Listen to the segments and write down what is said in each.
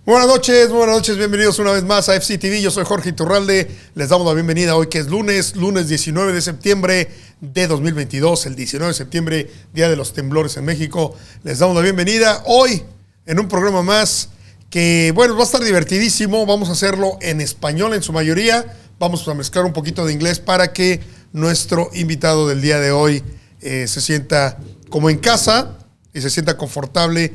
Buenas noches, bienvenidos una vez más a FCTV. Yo soy Jorge Iturralde, les damos la bienvenida hoy que es lunes 19 de septiembre de 2022, el 19 de septiembre, Día de los Temblores en México. Les damos la bienvenida hoy en un programa más que, bueno, va a estar divertidísimo. Vamos a hacerlo en español en su mayoría. Vamos a mezclar un poquito de inglés para que nuestro invitado del día de hoy se sienta como en casa y se sienta confortable.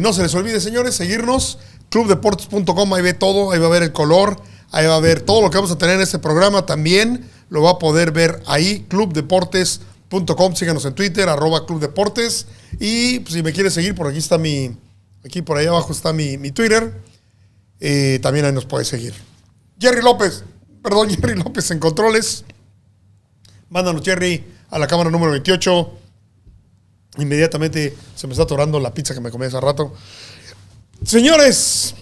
No se les olvide, señores, seguirnos. Clubdeportes.com, ahí ve todo, ahí va a ver el color, ahí va a ver todo lo que vamos a tener en este programa. También lo va a poder ver ahí, clubdeportes.com. Síganos en Twitter, @clubdeportes. Y pues, si me quieres seguir, por aquí está por ahí abajo está mi Twitter. También ahí nos puedes seguir. Jerry López en controles. Mándanos, Jerry, a la cámara número 28. Inmediatamente se me está atorando la pizza que me comí hace rato. Señores,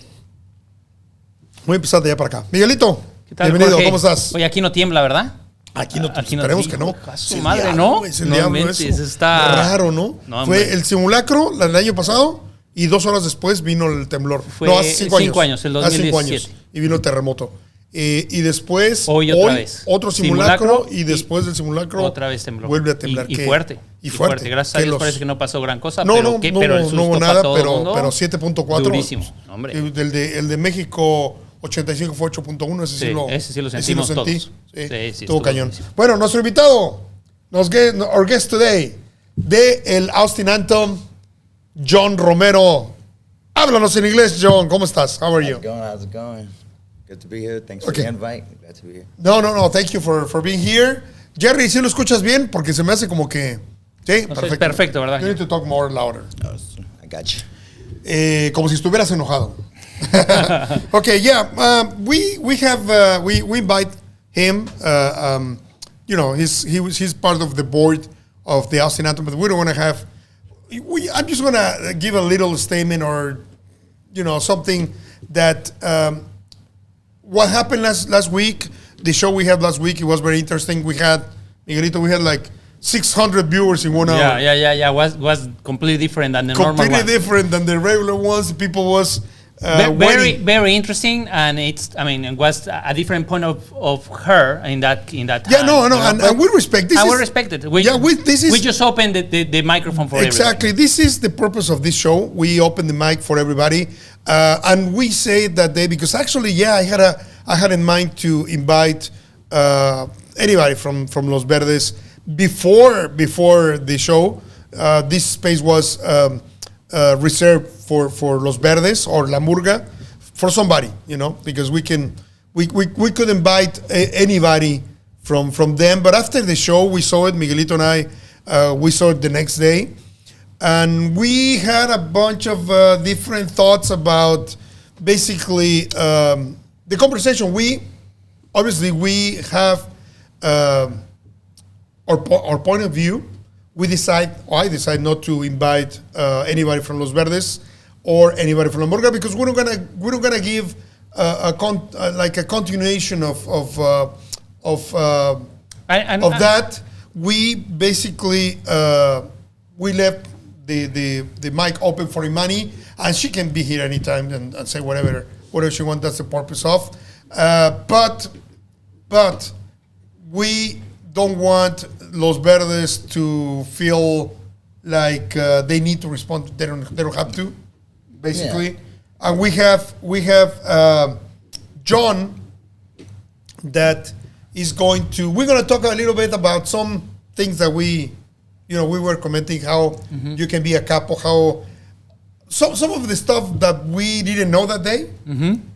voy a empezar de allá para acá. Miguelito, ¿qué tal, bienvenido, Jorge? ¿Cómo estás? Oye, aquí no tiembla, ¿verdad? Aquí no, esperemos que no. Su madre, ¿no? Es el diablo, eso. Está raro, ¿no? Fue el simulacro el año pasado y 2 horas después vino el temblor. Fue hace 5 años, el 2017. Hace 5 años, y vino el terremoto. Y después, hoy otra vez. Otro simulacro y después del simulacro otra vez tembló. Vuelve a temblar. Y fuerte. Y fuerte. Gracias a Dios parece que no pasó gran cosa. No hubo nada, pero 7.4. Durísimo, hombre. El de México 85 fue 8.1. Ese sí lo sentimos todos. Sí, estuvo cañón. Buenísimo. Bueno, nuestro invitado, our guest today, de el Austin Anthem, John Romero. Háblanos en inglés, John. ¿Cómo estás? How are you? How's it going? Good to be here. Thanks for the invite. Glad to be here. No. Thank you for being here. Jerry, ¿sí lo escuchas bien? Porque se me hace como que... Sí, perfecto. Perfecto, ¿verdad? You need to talk more louder. Oh, I got you. Como si estuvieras enojado. Okay, yeah. We invite him. He's part of the board of the Austin Anthem, but we don't want to have... I'm just going to give a little statement or, something that... what happened last week, the show we had last week, it was very interesting. Miguelito, we had like 600 viewers in 1 hour. Yeah. Was completely different than the normal ones. Completely different than the regular ones. People was very interesting, and it was a different point of her in that time. Yeah, and we respect this. And we respect it. We just opened the microphone for exactly. Everybody. This is the purpose of this show. We open the mic for everybody, and we say that day because actually, I had in mind to invite anybody from Los Verdes before the show. This space was reserved for Los Verdes or La Murga, for somebody, because we could invite anybody from them. But after the show, we saw it, Miguelito and I, we saw it the next day. And we had a bunch of different thoughts about basically the conversation. We have our point of view. I decide not to invite anybody from Los Verdes or anybody from La Murga because we're not gonna give a continuation of that. We basically we left the mic open for Imani, and she can be here anytime and say whatever she wants. That's the purpose of. But we don't want Los Verdes to feel like they need to respond. They don't have to, basically. Yeah. And we have John that is going to. We're going to talk a little bit about some things that we were commenting how you can be a capo, how some of the stuff that we didn't know that day.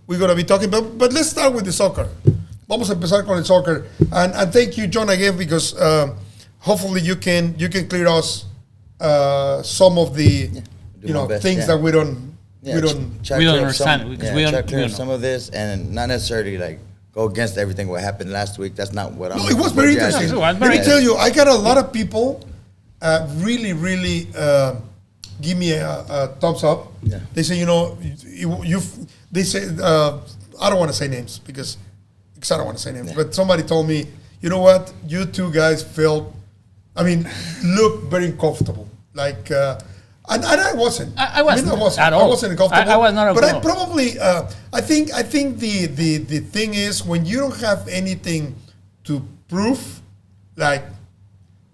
We're going to be talking about. But let's start with the soccer. Vamos a empezar con el soccer. And thank you, John, again, because hopefully you can clear us some of the things that we don't understand because we don't clear some of this and not necessarily like go against everything what happened last week. That's not what I'm. No, it was very interesting. Let me tell you, I got a lot of people really give me a thumbs up. Yeah. They say, they say I don't want to say names because I don't want to say names, but somebody told me, you know what, you two guys look very uncomfortable. Like, And I wasn't. I wasn't at all. I wasn't comfortable. I was not. But I probably. I think the thing is when you don't have anything to prove, like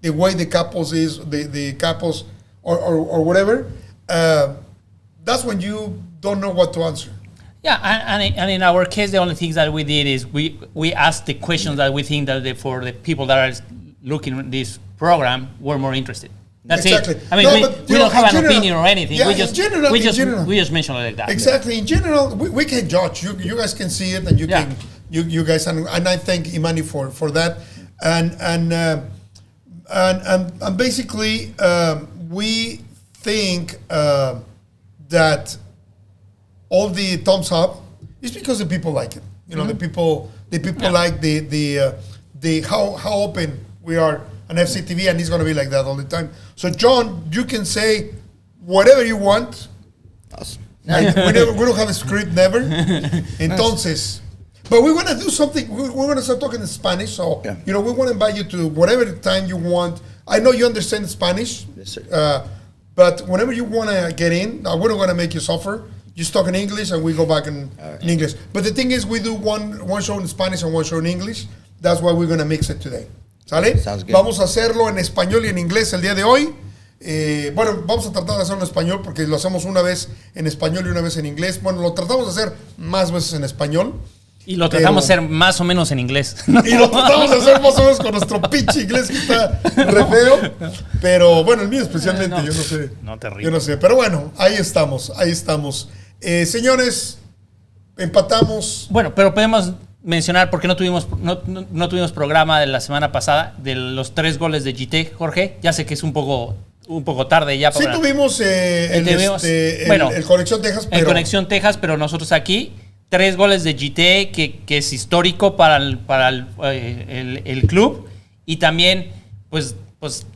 the way the couples is, the couples or whatever. That's when you don't know what to answer. Yeah, and in our case, the only things that we did is we asked the questions that we think that for the people that are looking at this program were more interested. That's exactly. it. I mean, we don't have an opinion or anything. Yeah, we just mention it like that. Exactly. In general, we can judge. You guys can see it, and you can you guys and I thank Imani for that. And basically we think that all the thumbs up is because the people like it. You know, the people like the how open we are on FCTV, and it's going to be like that all the time. So, John, you can say whatever you want. Awesome. We don't have a script, never. Entonces, but we're going to do something. We're going to start talking in Spanish. So, you know, we want to invite you to whatever time you want. I know you understand Spanish. Yes, sir. But whenever you want to get in, we're not going to make you suffer. Just talk in English, and we go back in English. But the thing is, we do one show in Spanish and one show in English. That's why we're going to mix it today. ¿Sale? Vamos a hacerlo en español y en inglés el día de hoy. Bueno, vamos a tratar de hacerlo en español porque lo hacemos una vez en español y una vez en inglés. Bueno, lo tratamos de hacer más veces en español. Y lo tratamos de hacer más o menos en inglés. Y lo tratamos de hacer más o menos con nuestro pinche inglés que está re feo. Pero bueno, el mío especialmente, yo no sé. No te ríes. Yo no sé. Pero bueno, ahí estamos. Señores, empatamos. Bueno, pero podemos mencionar porque no tuvimos programa de la semana pasada de los 3 goles de GT, Jorge. Ya sé que es un poco tarde ya. Sí tuvimos el Conexión Texas, pero... El Conexión Texas, pero nosotros aquí 3 goles de GT que es histórico para el club, y también pues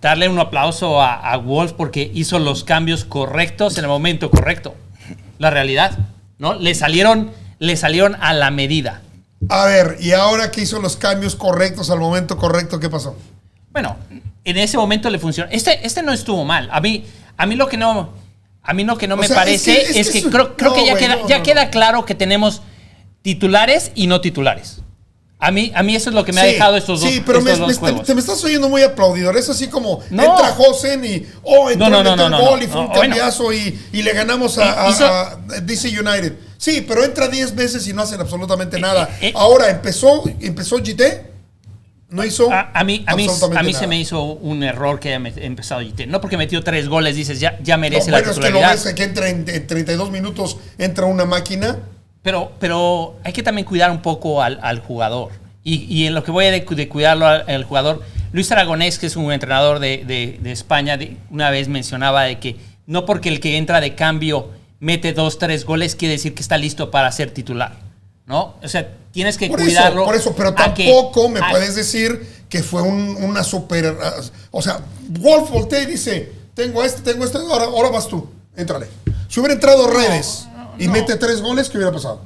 darle un aplauso a Wolf porque hizo los cambios correctos en el momento correcto. La realidad, ¿no? Le salieron a la medida. A ver, y ahora que hizo los cambios correctos al momento correcto, ¿qué pasó? Bueno, en ese momento le funcionó. Este no estuvo mal. A mí lo que no me parece es que creo que ya queda claro que tenemos titulares y no titulares. A mí eso es lo que me ha dejado estos dos juegos. Te me estás oyendo muy aplaudidor. Es así como entra Josen y entró el gol y fue un cambiazo y le ganamos a DC United. Sí, pero entra 10 veces y no hacen absolutamente nada. Ahora empezó GT, no hizo a mí nada. se me hizo un error que haya empezado GT. No porque metió 3 goles dices ya merece la titularidad. Bueno, es que lo ves que entra en 32 minutos, entra una máquina. Pero hay que también cuidar un poco al jugador. Y en lo que voy de cuidarlo al jugador, Luis Aragonés, que es un entrenador de España, una vez mencionaba de que no porque el que entra de cambio mete 2-3 goles quiere decir que está listo para ser titular, ¿no? O sea, tienes que cuidarlo. Por eso, pero tampoco me puedes decir que fue una super... O sea, Wolf voltea y dice, tengo este, ahora vas tú, éntrale. Si hubiera entrado Redes y mete 3 goles, ¿qué hubiera pasado?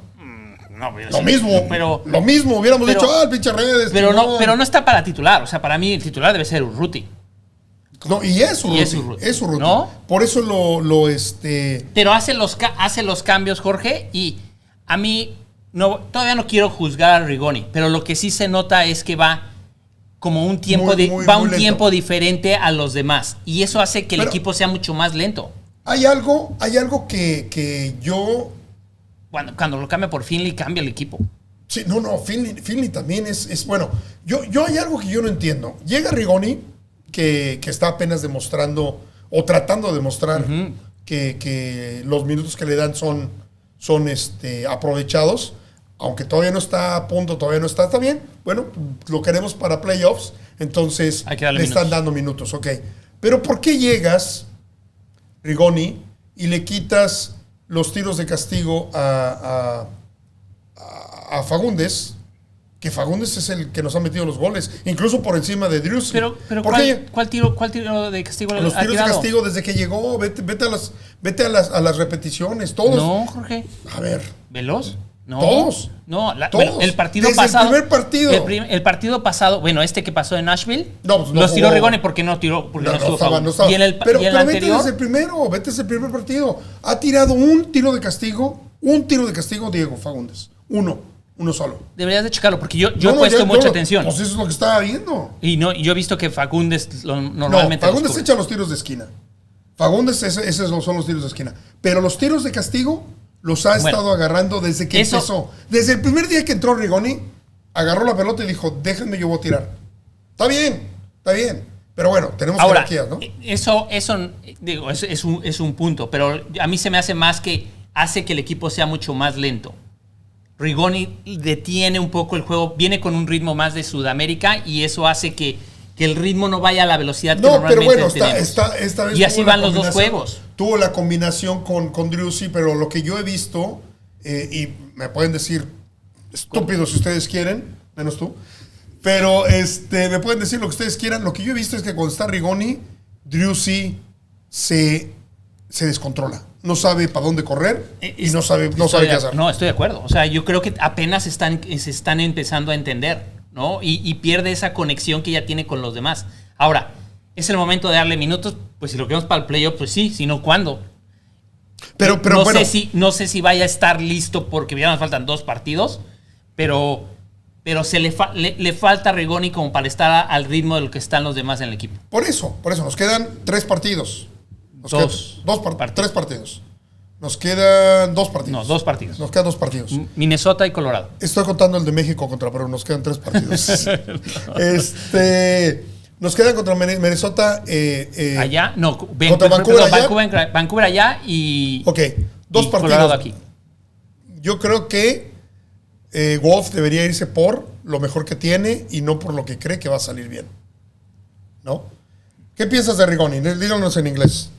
Lo mismo, hubiéramos dicho, el pinche Redes. Pero no está para titular. O sea, para mí el titular debe ser Urruti. No, y es Urruti. ¿No? Por eso Pero hace los cambios, Jorge, y a mí todavía no quiero juzgar a Rigoni, pero lo que sí se nota es que va como un tiempo tiempo diferente a los demás. Y eso hace que el equipo sea mucho más lento. Hay algo que yo... Cuando lo cambia por Finley, cambia el equipo. Sí, Finley también es bueno. Yo hay algo que yo no entiendo. Llega Rigoni, que está apenas demostrando, o tratando de demostrar que los minutos que le dan son aprovechados, aunque todavía no está a punto, está bien. Bueno, lo queremos para playoffs, entonces le están dando minutos, ok. Pero ¿por qué llegas, Rigoni, y le quitas los tiros de castigo a Fagundes? Que Fagundes es el que nos ha metido los goles, incluso por encima de Drews. Pero ¿cuál tiro de castigo? Los tiros de castigo desde que llegó, vete a las repeticiones, todos. No, Jorge. A ver. ¿Veloz? No, ¿Todos? No, Todos. Bueno, el partido Desde pasado. el primer partido. El partido pasado, bueno, este que pasó en Nashville. No, pues no los tiró jugó. Rigoni porque no tiró, porque no estuvo estaba, foul. no estaba. Y en el, pero y en el vete anterior. desde el primero, vete desde el primer partido. Ha tirado un tiro de castigo, Diego Fagundes. Uno solo. Deberías de checarlo porque yo he puesto mucha atención. Pues eso es lo que estaba viendo. Y yo he visto que Fagundes normalmente. No, Fagundes echa los tiros de esquina. Fagundes, esos son los tiros de esquina. Pero los tiros de castigo los ha estado agarrando desde que empezó. Desde el primer día que entró Rigoni, agarró la pelota y dijo, déjenme, yo voy a tirar. Está bien. Pero bueno, tenemos jerarquías, ¿no? Eso digo, es un punto, pero a mí se me hace más que hace que el equipo sea mucho más lento. Rigoni detiene un poco el juego, viene con un ritmo más de Sudamérica y eso hace que el ritmo no vaya a la velocidad que normalmente pero bueno, tenemos. esta vez y así van los dos juegos. Tuvo la combinación con Driussi, pero lo que yo he visto, y me pueden decir estúpidos si ustedes quieren, menos tú, pero me pueden decir lo que ustedes quieran. Lo que yo he visto es que cuando está Rigoni, Driussi se descontrola. No sabe para dónde correr y no sabe qué hacer. No, estoy de acuerdo. O sea, yo creo que apenas se están empezando a entender, ¿no? Y pierde esa conexión que ya tiene con los demás. Ahora, ¿es el momento de darle minutos? Pues si lo queremos para el playoff, pues sí, si no, ¿cuándo? Pero no bueno. No sé si vaya a estar listo porque ya nos faltan 2 partidos, pero le falta a Rigoni como para estar al ritmo de lo que están los demás en el equipo. Por eso, nos quedan 3 partidos. Tres partidos. Nos quedan 2 partidos. No, 2 partidos. Nos quedan 2 partidos. Minnesota y Colorado. Estoy contando el de México contra Perú. Nos quedan 3 partidos. Nos quedan contra Minnesota. Allá, no. Contra Vancouver allá y. Ok, 2 partidos. Colorado aquí. Yo creo que Wolf debería irse por lo mejor que tiene y no por lo que cree que va a salir bien. ¿No? ¿Qué piensas de Rigoni? Díganos en inglés.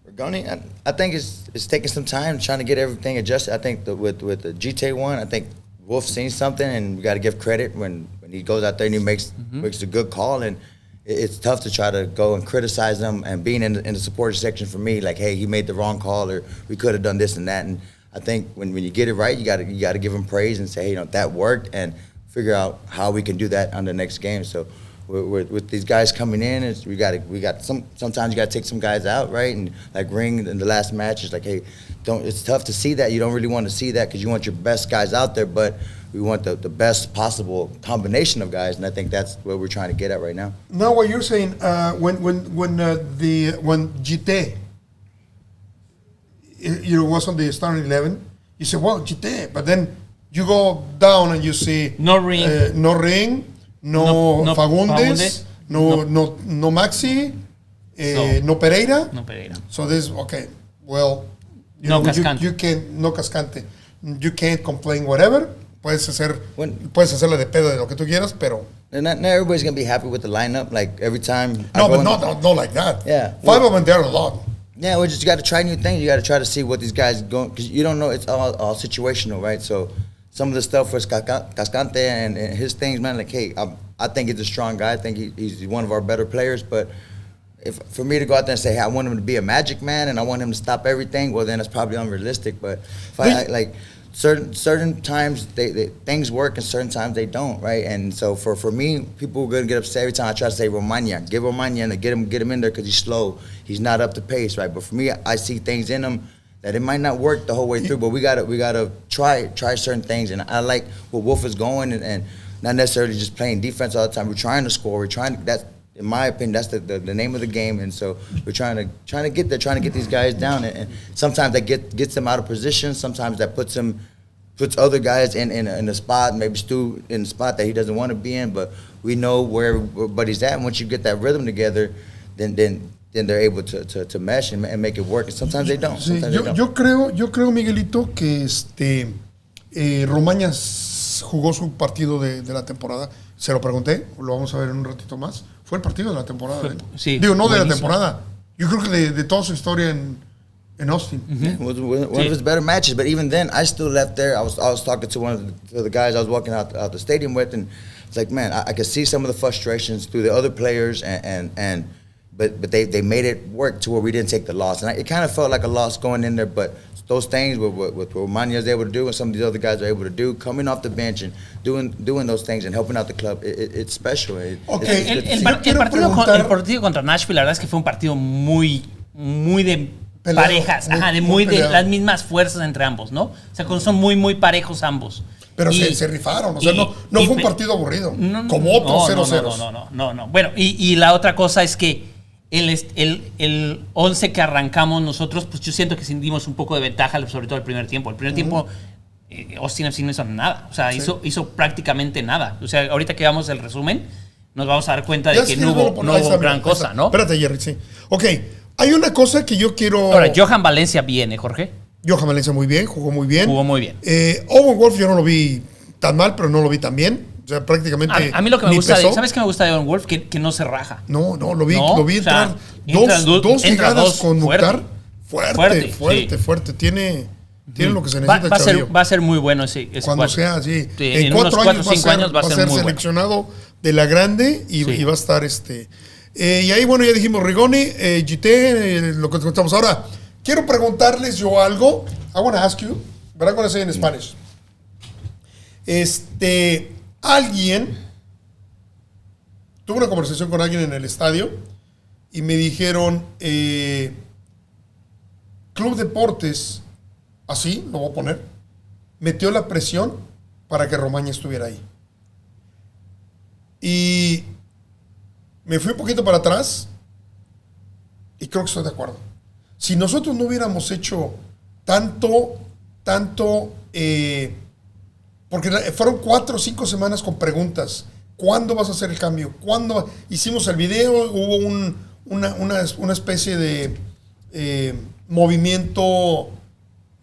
Rigoni, I think it's taking some time trying to get everything adjusted. I think with the GTA one, I think Wolf's seen something, and we got to give credit when he goes out there and he makes a good call. And it's tough to try to go and criticize him. And being in the supporter section for me, like, hey, he made the wrong call, or we could have done this and that. And I think when you get it right, you got to give him praise and say, hey, that worked, and figure out how we can do that on the next game. So. With these guys coming in, sometimes you got to take some guys out, right? And like Ring in the last match, it's like, hey, it's tough to see that. You don't really want to see that because you want your best guys out there, but we want the best possible combination of guys, and I think that's what we're trying to get at right now. Now, what you're saying, when GT, was on the starting 11, you say, well, GT, but then you go down and you see no Ring. No Fagundes, no Maxi, no Pereira. No Pereira. So this, okay, well, no Cascante. You can't complain whatever. Puedes hacerle de pedo de lo que tú quieras, pero... Not everybody's going to be happy with the lineup, like every time. No, but not like that. Yeah. 5 of them, they're a lot. Yeah, we just got to try new things. You got to try to see what these guys going, because you don't know, it's all situational, right? So some of the stuff was Cascante and his things, man, like, hey, I think he's a strong guy. I think he's one of our better players. But for me to go out there and say, hey, I want him to be a magic man and I want him to stop everything, well, then it's probably unrealistic. But if certain times things work and certain times they don't, right? And so for me, people are going to get upset every time I try to say Romagna. Give Romagna and get him in there because he's slow. He's not up to pace, right? But for me, I see things in him that it might not work the whole way through, but we gotta try certain things. And I like where Wolf is going and not necessarily just playing defense all the time. We're trying to score. That's, in my opinion, that's the name of the game. And so we're trying to get there, trying to get these guys down. And sometimes that gets them out of position. Sometimes that puts other guys in a spot, maybe Stu in a spot that he doesn't want to be in. But we know where everybody's at. And once you get that rhythm together, then they're able to mesh and make it work. And sometimes they don't. Sí, yo creo, Miguelito, que Romaña jugó su partido de la temporada. Se lo pregunté, lo vamos a ver en un ratito más. Fue el partido de la temporada. Sí, digo, no buenísimo. De la temporada. Yo creo que de toda su historia en Austin. Yeah, it was one of his better matches. But even then, I still left there. I was talking to one of the guys I was walking out the stadium with, and it's like, man, I could see some of the frustrations through the other players and but they made it work to where we didn't take the loss. And it kind of felt like a loss going in there, but those things with what Romania is able to do and some of these other guys are able to do, coming off the bench and doing those things and helping out the club, it's special. El partido contra Nashville, la verdad es que fue un partido muy de peleado, parejas, de las mismas fuerzas entre ambos, ¿no? O sea, son muy parejos ambos. Pero se rifaron, o sea, no fue un partido aburrido, como otros 0-0. No. Bueno, y la otra cosa es que el 11 que arrancamos nosotros, pues yo siento que sentimos un poco de ventaja, sobre todo el primer tiempo. El primer tiempo, Austin FC no hizo nada, o sea, hizo prácticamente nada. O sea, ahorita que veamos el resumen, nos vamos a dar cuenta de que no hubo gran cosa, ¿no? Espérate, Jerry, sí. Ok, hay una cosa que yo quiero... Ahora, Johan Valencia viene, Jorge. Johan Valencia muy bien, jugó muy bien. Owen Wolf yo no lo vi tan mal, pero no lo vi tan bien. O sea, prácticamente a mí lo que me gusta ¿sabes qué me gusta de Owen Wolf? Que no se raja. No, lo vi entrar dos llegadas con Mukhtar. Fuerte. Tiene lo que se necesita. Va a ser muy bueno ese cuando sea, sí. En unos 4 o 5 años va a ser muy seleccionado bueno. De la grande y va a estar y ahí, bueno, ya dijimos Rigoni, GT, lo que contamos. Ahora, quiero preguntarles yo algo. I want to ask you, but I'm going to say in Spanish. Alguien, tuve una conversación con alguien en el estadio y me dijeron, Club Deportes, así lo voy a poner, metió la presión para que Romaña estuviera ahí. Y me fui un poquito para atrás y creo que estoy de acuerdo. Si nosotros no hubiéramos hecho tanto, porque fueron 4 o 5 semanas con preguntas. ¿Cuándo vas a hacer el cambio? ¿Cuándo? Hicimos el video, hubo una especie de movimiento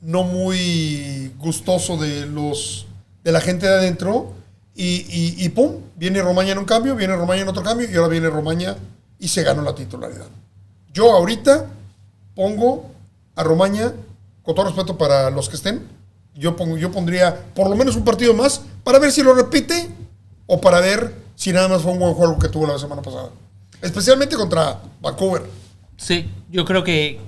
no muy gustoso de la gente de adentro y pum, viene Romaña en un cambio, viene Romaña en otro cambio y ahora viene Romaña y se ganó la titularidad. Yo ahorita pongo a Romaña, con todo respeto para los que estén, yo pondría por lo menos un partido más para ver si lo repite o para ver si nada más fue un buen juego que tuvo la semana pasada. Especialmente contra Vancouver. Sí, yo creo que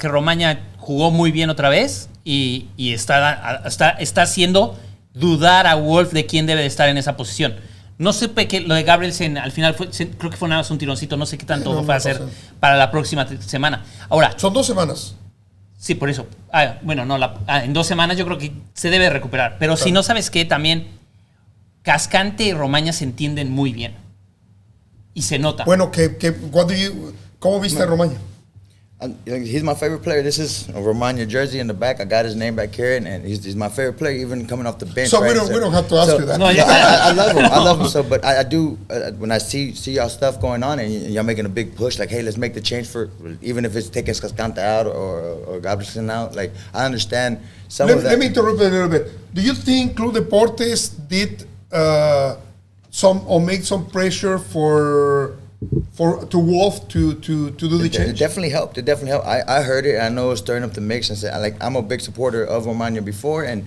Romaña jugó muy bien otra vez y está haciendo dudar a Wolf de quién debe de estar en esa posición. No supe que lo de Gabrielsen al final creo que fue nada más un tironcito, no sé qué tanto va a hacer para la próxima semana. Ahora, son 2 semanas. Sí, por eso. En 2 semanas yo creo que se debe recuperar. Pero claro. Si no sabes qué, también Cascante y Romaña se entienden muy bien. Y se nota. Bueno, ¿cómo viste a Romaña? He's my favorite player. This is a Romania jersey in the back. I got his name back here, and he's my favorite player, even coming off the bench. So we don't have to ask you that. No, I love him. So, but I do when I see y'all stuff going on, and y'all making a big push, like, hey, let's make the change for, even if it's taking Cascante out or Gabrielsen out. Like, I understand some of that. Let me interrupt a little bit. Do you think Club Deportes did make some pressure to Wolf to do the change? It definitely helped. I heard it. I know it's stirring up the mix, and said, I'm a big supporter of Romania before, and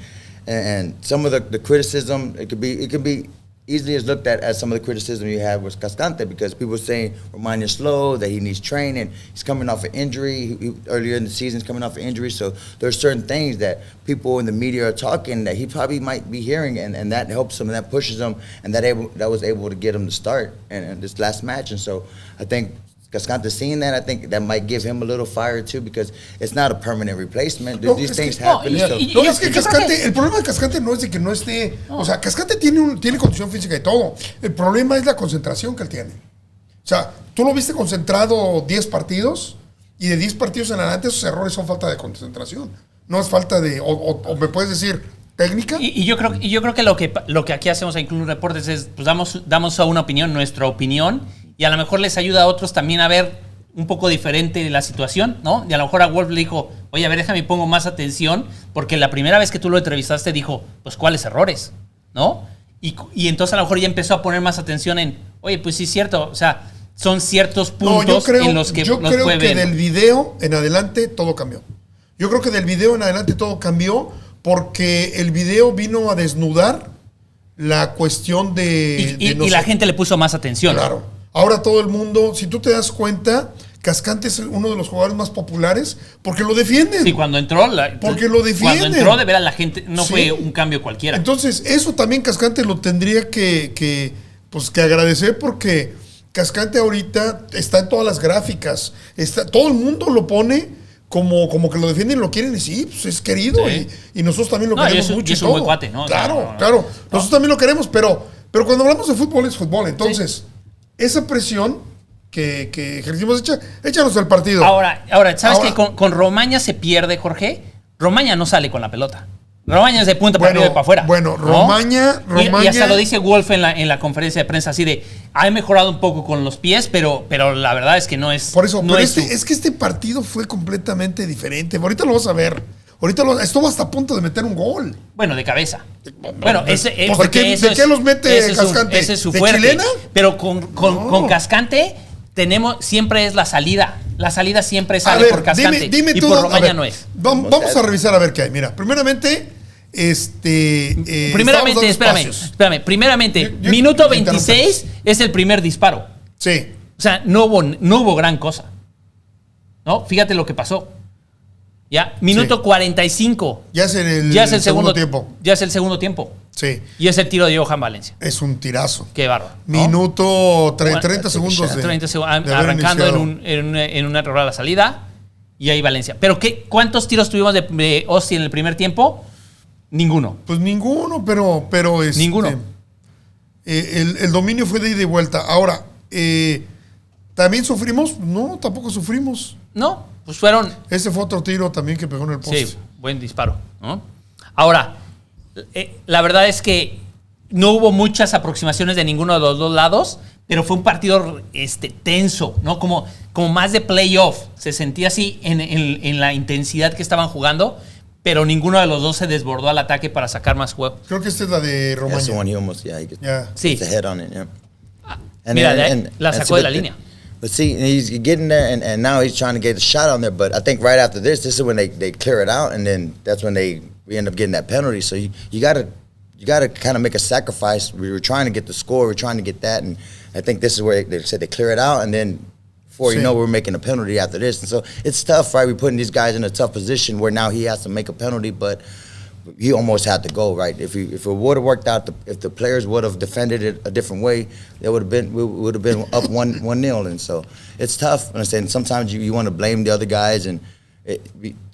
some of the criticism it could be easily as looked at as some of the criticism you have with Cascante, because people were saying Romania's slow, that he needs training. He's coming off an injury. Earlier in the season, he's coming off an injury. So there's certain things that people in the media are talking that he probably might be hearing, and that helps him, and that pushes him, and that was able to get him to start in this last match. And so I think Cascante seeing that, I think that might give him a little fire too, because it's not a permanent replacement. These things happen. Es que Cascante, el problema de Cascante no es de que no esté, o sea, Cascante tiene condición física y todo. El problema es la concentración que él tiene. O sea, tú lo viste concentrado 10 partidos y de 10 partidos en adelante esos errores son falta de concentración. No es falta de, o me puedes decir, técnica. Y yo creo que lo que aquí hacemos en Club Deportes es, pues damos una opinión, nuestra opinión, y a lo mejor les ayuda a otros también a ver un poco diferente la situación, ¿no? Y a lo mejor a Wolf le dijo, oye, a ver, déjame pongo más atención, porque la primera vez que tú lo entrevistaste dijo, pues, ¿cuáles errores? ¿No? Y entonces a lo mejor ya empezó a poner más atención en, oye, pues sí es cierto, o sea, son ciertos puntos en los que yo creo que del video en adelante todo cambió. Yo creo que del video en adelante todo cambió porque el video vino a desnudar la cuestión de y la gente le puso más atención. Claro. Ahora todo el mundo, si tú te das cuenta, Cascante es uno de los jugadores más populares porque lo defienden. Sí, cuando entró. Porque lo defienden. Cuando entró, de veras, la gente no fue un cambio cualquiera. Entonces, eso también Cascante lo tendría que agradecer porque Cascante ahorita está en todas las gráficas. Todo el mundo lo pone como que lo defienden y lo quieren. Y sí, pues es querido. Sí. Y nosotros también lo queremos mucho. Y es un buen cuate, ¿no? Claro. Nosotros también lo queremos, pero cuando hablamos de fútbol es fútbol. Entonces, esa presión que ejercimos, échanos el partido. Ahora ¿sabes que con Romaña se pierde, Jorge? Romaña no sale con la pelota. Romaña es de punta para arriba y para afuera. Bueno, ¿no? Romaña... Y hasta lo dice Wolf en la conferencia de prensa, así de, ha mejorado un poco con los pies, pero la verdad es que no es... Por eso, no es que este partido fue completamente diferente. Ahorita lo vas a ver. Estuvo hasta a punto de meter un gol. Bueno, de cabeza. Bueno, ¿de qué los mete Cascante? Ese es su ¿De fuerte. chilena? Pero con Cascante siempre es la salida. La salida siempre sale por Cascante. Dime y tú, por Romaña no es. Vamos a revisar a ver qué hay. Mira, primeramente, espérame. Primeramente, minuto 26 es el primer disparo. Sí. O sea, no hubo gran cosa. ¿No? Fíjate lo que pasó. Ya, minuto 45. Ya es el segundo tiempo. Ya es el segundo tiempo. Sí. Y es el tiro de Johan Valencia. Es un tirazo. Qué bárbaro, ¿no? Minuto 30 segundos. 30 segundos arrancando en un error a la salida. Y ahí Valencia. ¿Pero cuántos tiros tuvimos de Osti en el primer tiempo? Ninguno. Pues ninguno, pero ninguno. El dominio fue de ida y vuelta. Ahora, ¿también sufrimos? No, tampoco sufrimos. No, pues fueron... Ese fue otro tiro también que pegó en el poste. Sí, buen disparo, ¿no? Ahora, la verdad es que no hubo muchas aproximaciones de ninguno de los dos lados, pero fue un partido tenso, ¿no? Como más de playoff. Se sentía así en la intensidad que estaban jugando, pero ninguno de los dos se desbordó al ataque para sacar más juego. Creo que esta es la de Romaña. That's the one he almost, sí. Gets a head on it, yeah. Mira, la sacó de la línea. But see, he's getting there, and now he's trying to get a shot on there. But I think right after this is when they clear it out, and then that's when we end up getting that penalty. So you gotta kind of make a sacrifice. We were trying to get the score, we're trying to get that, and I think this is where they said they clear it out, and then before you know, we're making a penalty after this. And so it's tough, right? We're putting these guys in a tough position where now he has to make a penalty, but he almost had to go, right? If it would have worked out, if the players would have defended it a different way, we would have been up 1-0. And so it's tough. And sometimes you want to blame the other guys, and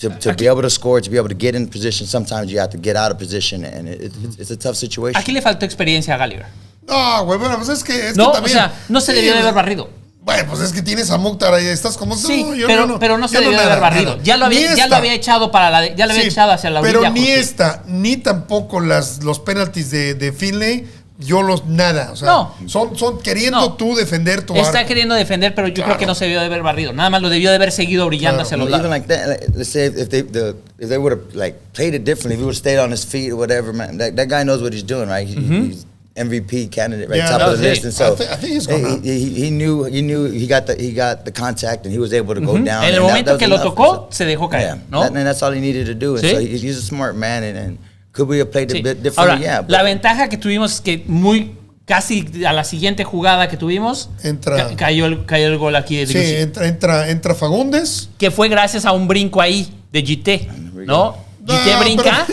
to be able to score, to be able to get in position, sometimes you have to get out of position, and it's a tough situation. Aquí le faltó experiencia a Gallagher. No, güey, bueno, pues es que no, también, o sea, no se debió de haber barrido. Bueno, pues es que tienes a Mukhtar ahí, estás como... Sí, pero no se debió de haber barrido. Ya lo había echado echado hacia la orilla. Pero ni esta, ni tampoco los penaltis de Finlay, nada. O sea, son queriendo tú defender tu Está arco. queriendo defender, pero yo creo que no se debió de haber barrido. Nada más lo debió de haber seguido brillando hacia los lados. Even like that, let's say if they would have like played it differently, if he would have stayed on his feet or whatever, man, that guy knows what he's doing, right? He's MVP candidate, right? Top of the list, and so I think he's gonna. He knew he got the contact, and he was able to go down. En el momento que lo tocó, se dejó caer, ¿no? And that's all he needed to do. And so he's a smart man, and could we have played it a bit differently? Ahora, la ventaja que tuvimos es que casi a la siguiente jugada que tuvimos, cayó el gol aquí de Debussy. Sí, entra Fagundes. Que fue gracias a un brinco ahí de GT, ¿no? GT brinca.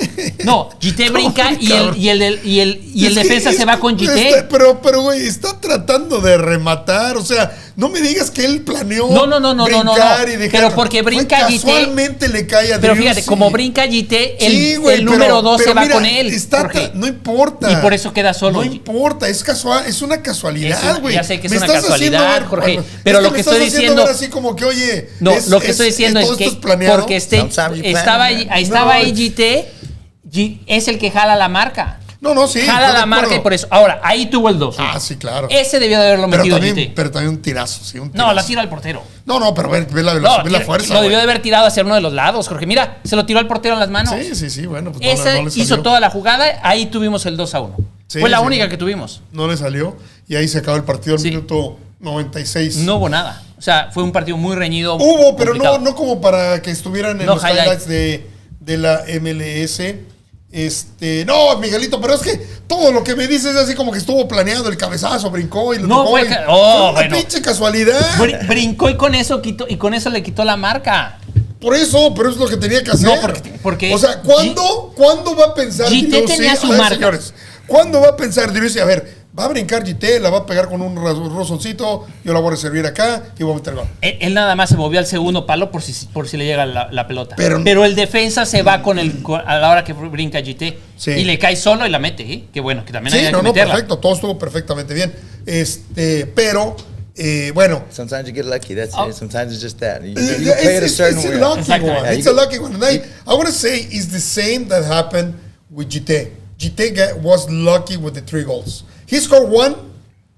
No, GT brinca y el defensa se va con GT. Pero, güey, está tratando de rematar. O sea, no me digas que él planeó brincar y dejar. Pero porque brinca GT. Casualmente le cae a Pero fíjate, como brinca GT, el número 2 se va con él. No importa. Y por eso queda solo. No importa, es casual, es una casualidad, güey. Ya sé que es una casualidad, Jorge. Pero lo que estoy diciendo. Así como que, oye. No, lo que estoy diciendo es que porque estaba ahí GT. Es el que jala la marca. No, sí. Jala la marca y por eso. Ahora, ahí tuvo el 2. Ah, sí, claro. Ese debió de haberlo metido GT. Pero también un tirazo, sí. No, la tira al portero. No, pero ve la fuerza. Lo debió de haber tirado hacia uno de los lados, Jorge. Mira, se lo tiró al portero en las manos. Sí, bueno. Pues ese hizo toda la jugada, ahí tuvimos el 2-1. Fue la única que tuvimos. No le salió y ahí se acabó el partido al minuto 96. No hubo nada. O sea, fue un partido muy reñido. Hubo, pero no como para que estuvieran en los highlights de la MLS. No, Miguelito, pero es que todo lo que me dices es así como que estuvo planeado, el cabezazo, brincó y lo No, tocó. fue Fue una pinche casualidad. Brincó y con eso le quitó la marca. Por eso, pero es lo que tenía que hacer. No, porque o sea, ¿cuándo va a pensar GT tenía su marca. Señores, ¿cuándo va a pensar Driussi? A ver, va a brincar GT, la va a pegar con un rozoncito, yo la voy a servir acá y voy a meter gol. Él nada más se movió al segundo palo por si le llega la pelota. Pero el defensa se va a la hora que brinca GT. Sí. Y le cae solo y la mete, ¿eh? Qué bueno, que también hay que meterla. Perfecto, todo estuvo perfectamente bien. Pero, bueno. Sometimes you get lucky, that's it. Sometimes it's just that. You It's play it a certain way. a lucky one. Yeah, It's a lucky one. And I want to say it's the same that happened with GT. GT was lucky with the 3 goals. He scored one,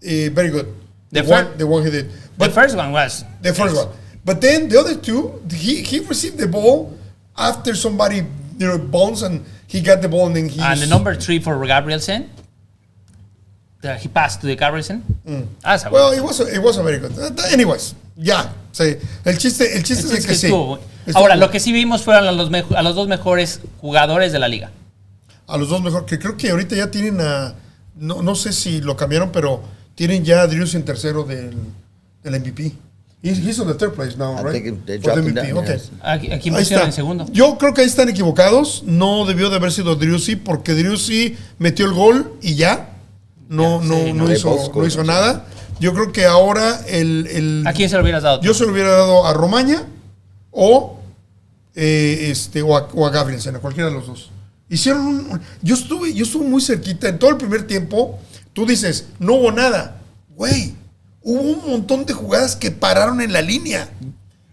very good. The one he did. But the first one was. The first one. But then the other two, he received the ball after somebody bounced and he got the ball and then he. And the number 3 for Gabrielsen. He passed to the Gabrielsen. Well, it was a very good. Anyways, ya. Sí. El chiste es de que sí. Ahora, lo que sí vimos fueron a los 2 mejores jugadores de la liga. A los 2 mejores, que creo que ahorita ya tienen a. No sé si lo cambiaron, pero tienen ya a Driussi en tercero del MVP. He's on the third place now, right? I think they For dropped the him MVP. down, Okay. yes. Aquí pusieron en segundo. Yo creo que ahí están equivocados. No debió de haber sido Driussi porque Driussi metió el gol y ya. No hizo nada. Yo creo que ahora ¿A quién se lo hubieras dado? Yo se lo hubiera dado a Romaña o a Gabrielsen, a cualquiera de los dos. Hicieron yo estuve muy cerquita en todo el primer tiempo. Tú dices, no hubo nada. Güey, hubo un montón de jugadas que pararon en la línea,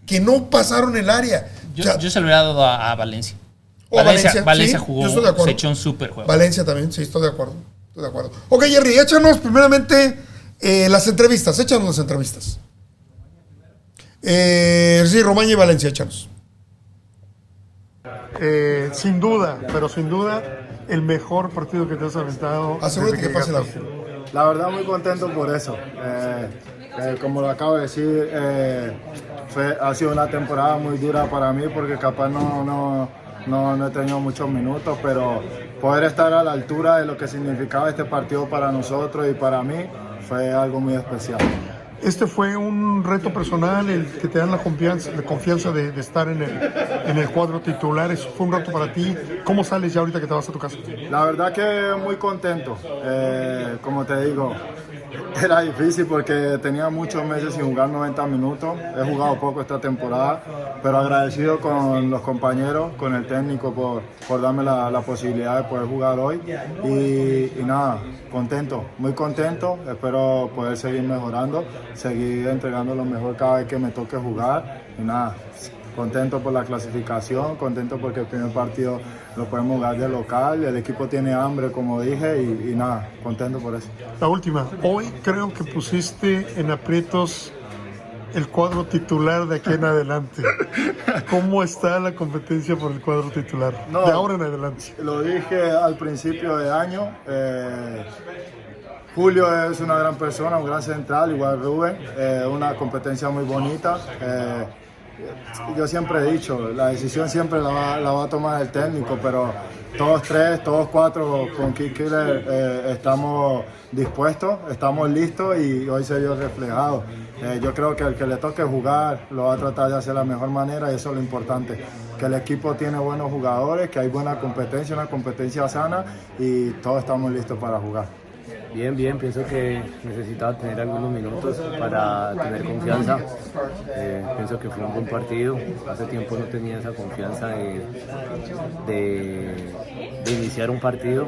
que no pasaron el área. Yo se lo hubiera dado a Valencia. Valencia sí, jugó, se echó un súper juego. Valencia también, sí, estoy de acuerdo. Ok, Jerry, échanos primeramente las entrevistas. Échanos las entrevistas. Sí, Romaña y Valencia, échanos. Sin duda, el mejor partido que te has aventado. Asegúrate que pase la. La verdad, muy contento por eso. Como lo acabo de decir, ha sido una temporada muy dura para mí porque capaz no he tenido muchos minutos, pero poder estar a la altura de lo que significaba este partido para nosotros y para mí fue algo muy especial. Este fue un reto personal, el que te dan la confianza de estar en el cuadro titular. Eso fue un reto para ti. ¿Cómo sales ya ahorita que te vas a tu casa? La verdad que muy contento. Como te digo, era difícil porque tenía muchos meses sin jugar 90 minutos. He jugado poco esta temporada, pero agradecido con los compañeros, con el técnico por darme la posibilidad de poder jugar hoy. Y nada, contento, muy contento. Espero poder seguir mejorando, seguir entregando lo mejor cada vez que me toque jugar. Y nada, contento por la clasificación, contento porque el primer partido lo podemos jugar de local, el equipo tiene hambre, como dije, y nada, contento por eso. La última, hoy creo que pusiste en aprietos el cuadro titular de aquí en adelante. ¿Cómo está la competencia por el cuadro titular de ahora en adelante? Lo dije al principio de año. Julio es una gran persona, un gran central, igual Rubén, una competencia muy bonita. Yo siempre he dicho, la decisión siempre la va a tomar el técnico, pero todos 4 con Killer estamos dispuestos, estamos listos y hoy se vio reflejado. Yo creo que el que le toque jugar lo va a tratar de hacer de la mejor manera y eso es lo importante, que el equipo tiene buenos jugadores, que hay buena competencia, una competencia sana y todos estamos listos para jugar. Bien, pienso que necesitaba tener algunos minutos para tener confianza. Pienso que fue un buen partido. Hace tiempo no tenía esa confianza de iniciar un partido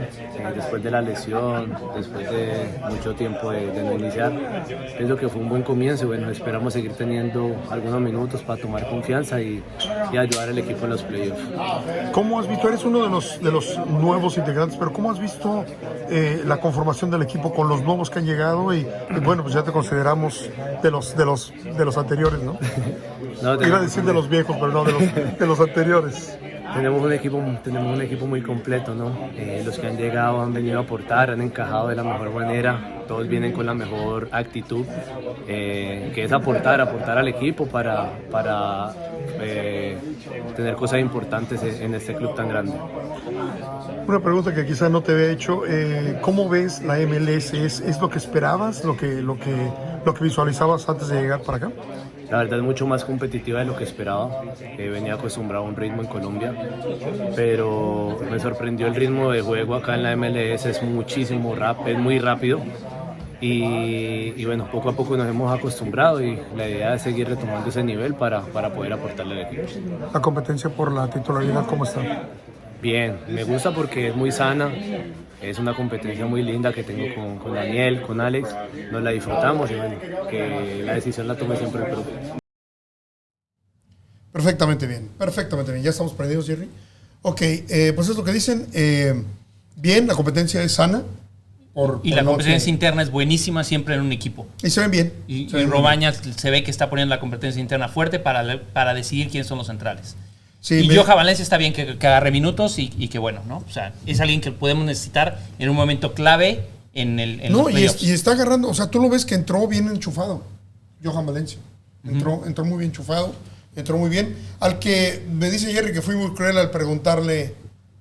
después de la lesión, después de mucho tiempo de no iniciar. Pienso que fue un buen comienzo. Bueno, esperamos seguir teniendo algunos minutos para tomar confianza y ayudar al equipo en los playoffs. ¿Cómo has visto? Eres uno de los nuevos integrantes, pero ¿cómo has visto la conformación del equipo con los nuevos que han llegado y bueno, pues ya te consideramos de los anteriores, ¿no? Iba a decir de los viejos, pero no, de los anteriores. Tenemos un equipo muy completo, ¿no? Los que han llegado han venido a aportar, han encajado de la mejor manera, todos vienen con la mejor actitud, que es aportar al equipo para tener cosas importantes en este club tan grande. Una pregunta que quizás no te había hecho, ¿cómo ves la MLS? ¿Es lo que esperabas, lo que visualizabas antes de llegar para acá? La verdad es mucho más competitiva de lo que esperaba. Venía acostumbrado a un ritmo en Colombia, pero me sorprendió el ritmo de juego acá en la MLS. Es muy rápido. Y bueno, poco a poco nos hemos acostumbrado y la idea es seguir retomando ese nivel para poder aportarle al equipo. La competencia por la titularidad, ¿cómo está? Bien, me gusta porque es muy sana. Es una competencia muy linda que tengo con Daniel, con Alex. Nos la disfrutamos y bueno, que la decisión la tome siempre el club. Perfectamente bien. ¿Ya estamos prendidos, Jerry? Ok, pues es lo que dicen. Bien, la competencia es sana. La competencia interna es buenísima siempre en un equipo. Y se ven bien. Y Romañas se ve que está poniendo la competencia interna fuerte para decidir quiénes son los centrales. Sí, y Jorge Valencia está bien que agarre minutos y que bueno, ¿no? O sea, es alguien que podemos necesitar en un momento clave en los playoffs. Y está agarrando, o sea, tú lo ves que entró bien enchufado, Jorge Valencia. Entró muy bien enchufado, entró muy bien. Al que me dice Jerry que fui muy cruel al preguntarle,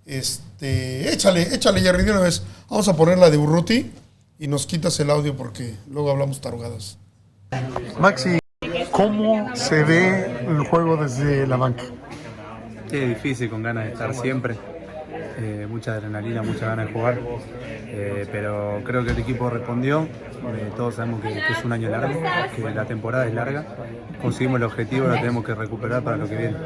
échale Jerry de una vez. Vamos a poner la de Urruti y nos quitas el audio porque luego hablamos tarugadas. Maxi, ¿cómo se ve el juego desde la banca? Es difícil, con ganas de estar siempre, mucha adrenalina, mucha ganas de jugar, pero creo que el equipo respondió. Todos sabemos que es un año largo, que la temporada es larga, conseguimos el objetivo, lo tenemos que recuperar para lo que viene.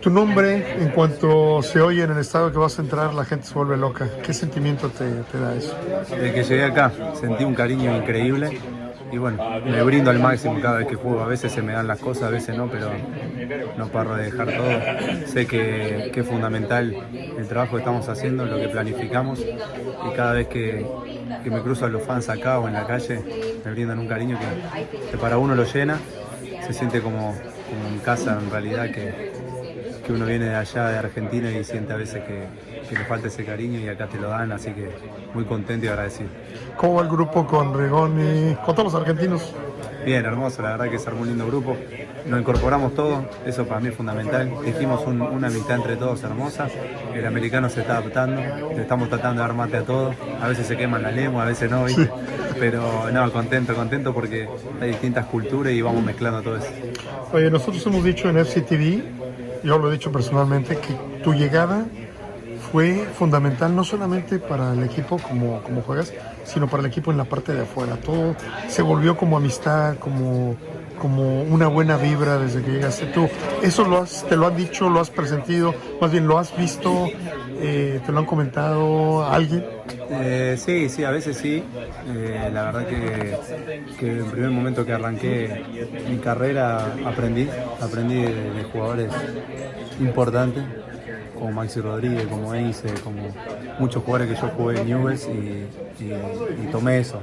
Tu nombre, en cuanto se oye en el estado que vas a entrar, la gente se vuelve loca. ¿Qué sentimiento te da eso? Desde que llegué acá sentí un cariño increíble. Y bueno, me brindo al máximo cada vez que juego. A veces se me dan las cosas, a veces no, pero no paro de dejar todo. Sé que es fundamental el trabajo que estamos haciendo, lo que planificamos. Y cada vez que me cruzo a los fans acá o en la calle, me brindan un cariño que para uno lo llena. Se siente como en casa, en realidad, que uno viene de allá, de Argentina, y siente a veces que le falta ese cariño y acá te lo dan. Así que muy contento y agradecido. ¿Cómo va el grupo con Rigoni, con todos los argentinos? Bien, hermoso, la verdad que se armó un lindo grupo. Nos incorporamos todos, eso para mí es fundamental. Hicimos una amistad entre todos hermosa. El americano se está adaptando, le estamos tratando de dar mate a todos. A veces se queman la lengua, a veces no, ¿viste? Pero no, contento porque hay distintas culturas y vamos mezclando todo eso. Oye, nosotros hemos dicho en FCTV, yo lo he dicho personalmente, que tu llegada fue fundamental no solamente para el equipo como juegas, sino para el equipo en la parte de afuera. Todo se volvió como amistad, como una buena vibra desde que llegaste tú. ¿Eso te lo han dicho, lo has presentido, más bien lo has visto, te lo han comentado a alguien? Sí, a veces sí. La verdad que en el primer momento que arranqué mi carrera aprendí de jugadores importantes, como Maxi Rodríguez, como Ace, como muchos jugadores que yo jugué en Newell's y tomé eso,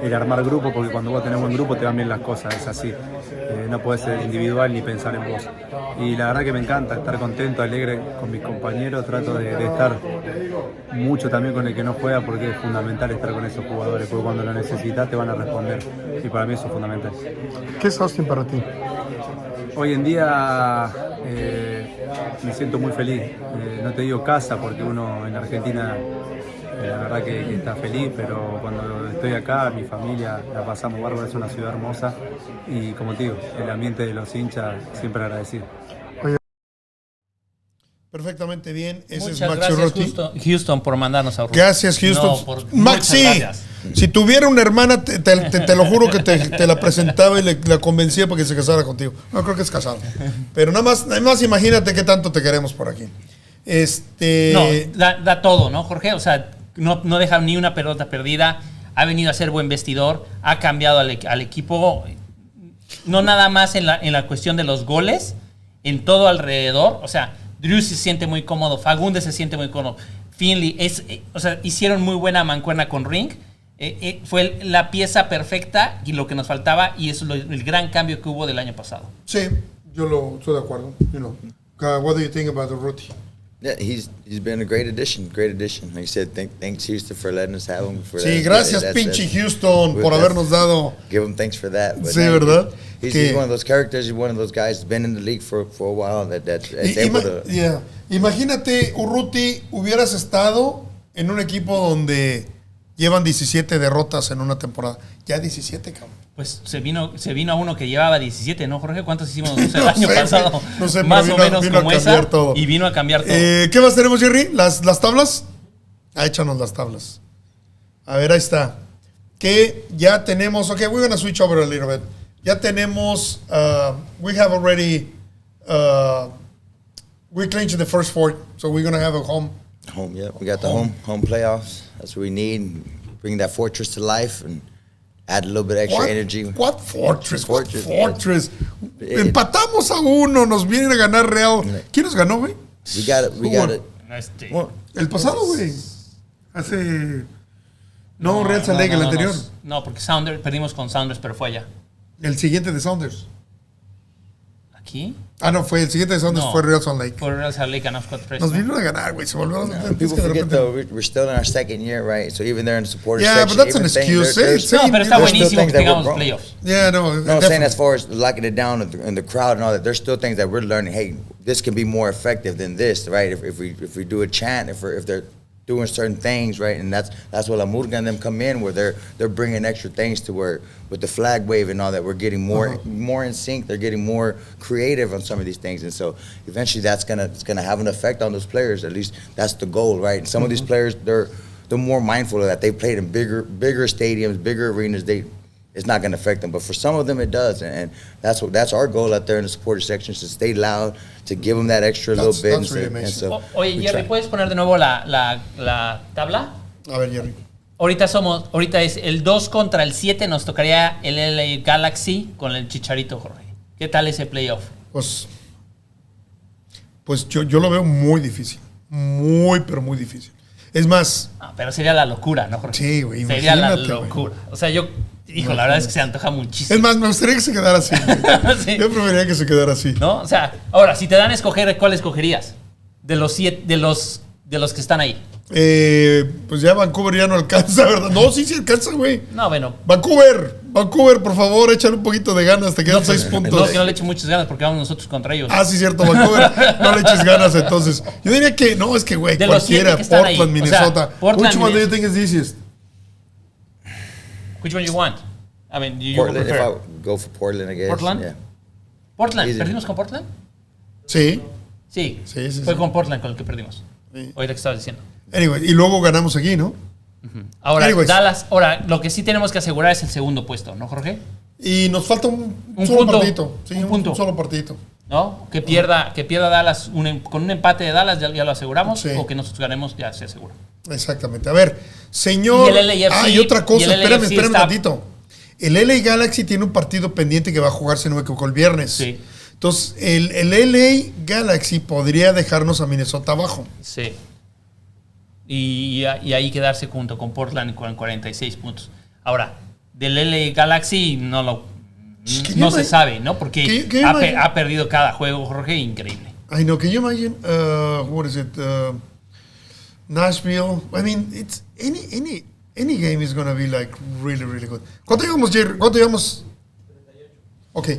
el armar grupo, porque cuando vos tenés buen grupo te van bien las cosas, es así. No podés ser individual ni pensar en vos. Y la verdad que me encanta estar contento, alegre con mis compañeros, trato de estar mucho también con el que no juega, porque es fundamental estar con esos jugadores, porque cuando lo necesitas te van a responder, y para mí eso es fundamental. ¿Qué es Austin para ti? Hoy en día me siento muy feliz. No te digo casa, porque uno en Argentina la verdad que está feliz, pero cuando estoy acá, mi familia la pasamos bárbaro, es una ciudad hermosa y como te digo, el ambiente de los hinchas siempre agradecido. Perfectamente bien. Ese Muchas es Maxi gracias, Houston, por mandarnos a Urruti. Gracias, Houston. No, Maxi, si tuviera una hermana, te lo juro que te la presentaba y la convencía para que se casara contigo. No creo que es casado. Pero nada más imagínate qué tanto te queremos por aquí. No, da todo, ¿no, Jorge? O sea, no deja ni una pelota perdida. Ha venido a ser buen vestidor. Ha cambiado al equipo. No nada más en la cuestión de los goles, en todo alrededor. O sea, Drew se siente muy cómodo, Fagundes se siente muy cómodo, Finley, hicieron muy buena mancuerna con Ring, fue la pieza perfecta y lo que nos faltaba, y eso es el gran cambio que hubo del año pasado. Sí, yo estoy de acuerdo. What do you think about Urruti? Yeah, he's been a great addition. Great addition. Like I said, thanks Houston for letting us have him. Sí, gracias pinche Houston por habernos dado. Give him thanks for that. But Sí, ¿verdad? He's one of those characters. He's one of those guys. Been in the league for a while. That's able to. Yeah. Imagínate, Urruti, hubieras estado en un equipo donde llevan 17 derrotas en una temporada. Ya 17, cabrón. Pues se vino a uno que llevaba 17, ¿no, Jorge? ¿Cuántos hicimos el año pasado? No sé, más o menos vino como a cambiar esa. Todo. Y vino a cambiar todo. ¿Qué más tenemos, Jerry? ¿Las tablas? Échanos las tablas. A ver, ahí está. Que ya tenemos... Ok, we're going to switch over a little bit. Ya tenemos... we have already... we clinched the first four, so we're going to have a home. Home, yeah. We got the home playoffs. That's what we need. Bring that fortress to life and add a little bit extra energy. What fortress? Empatamos a uno, nos vienen a ganar Real. ¿Quién nos ganó, güey? We got it. El pasado, güey. No, Real Salt Lake, el anterior. No, porque perdimos con Sounders, pero fue allá. El siguiente de Sounders. ¿Aquí? No, fue el siguiente de Sounders, fue Real Salt Lake. Fue Real Salt Lake, ganamos 4-3. Nos vinieron a ganar, güey. Se volvió People forget, though, we're still in our second year, right? So even there in the supporter section. Yeah, but that's an excuse. No, pero está buenísimo que tengamos playoffs. Yeah, no. I'm saying as far as locking it down in the crowd and all that, there's still things that we're learning. Hey, this can be more effective than this, right? If we do a chant, if they're doing certain things, right? And that's where La Murga and them come in, where they're bringing extra things to where with the flag wave and all that, we're getting more in sync. They're getting more creative on some of these things, and so eventually it's gonna have an effect on those players. At least that's the goal, right? And some of these players, they're more mindful of that. They played in bigger stadiums, bigger arenas. It's not going to affect them, but for some of them it does, and that's our goal out there in the supporter section, is to stay loud, to give them that extra little bit. That's really amazing. Oye, Jerry, ¿puedes poner de nuevo la tabla? A ver, Jerry. Ahorita es el 2 contra el 7, nos tocaría el LA Galaxy con el Chicharito, Jorge. ¿Qué tal ese playoff? Pues yo lo veo muy difícil, pero muy difícil. Es más... pero sería la locura, ¿no, Jorge? Sí, güey, sería la locura. O sea, la verdad es que se antoja muchísimo. Es más, me gustaría que se quedara así. Sí. Yo preferiría que se quedara así. ¿No? O sea, ahora, si te dan a escoger, ¿cuál escogerías? De los que están ahí. Pues ya Vancouver ya no alcanza, ¿verdad? No, sí alcanza, güey. No, bueno. Vancouver, por favor, échale un poquito de ganas, te quedan 6 puntos. No, que no le eche muchas ganas porque vamos nosotros contra ellos. Sí, cierto, Vancouver, no le eches ganas entonces. Yo diría que, no, es que, güey, cualquiera, Portland, Minnesota. O sea, which one do you think is the easiest? Which one you want? I mean, you Portland, prefer? if I go for Portland, I guess. ¿Portland? Yeah. ¿Portland? ¿Perdimos con Portland? Sí. Sí. Fue con Portland con el que perdimos. Sí. Ahorita que estabas diciendo. Anyway, y luego ganamos aquí, ¿no? Ahora, Dallas, lo que sí tenemos que asegurar es el segundo puesto, ¿no, Jorge? Y nos falta un solo punto, partidito. Sí, un solo partidito. ¿No? Que pierda Dallas, con un empate de Dallas ya lo aseguramos, o que nosotros ganemos ya se asegura. Exactamente. A ver, señor... Y el LAFC, y otra cosa, espérame un tantito. El LA Galaxy tiene un partido pendiente que va a jugarse, no me equivoco, el viernes. Sí. Entonces, el LA Galaxy podría dejarnos a Minnesota abajo. Sí. Y ahí quedarse junto con Portland con 46 puntos. Ahora, del LA Galaxy no se sabe, ¿no? Porque ha perdido cada juego, Jorge, increíble. I know, can you imagine, what is it, Nashville? I mean, it's any game is going to be like really, really good. ¿Cuánto llevamos, Jerry? ¿Cuánto llevamos? 38. Ok.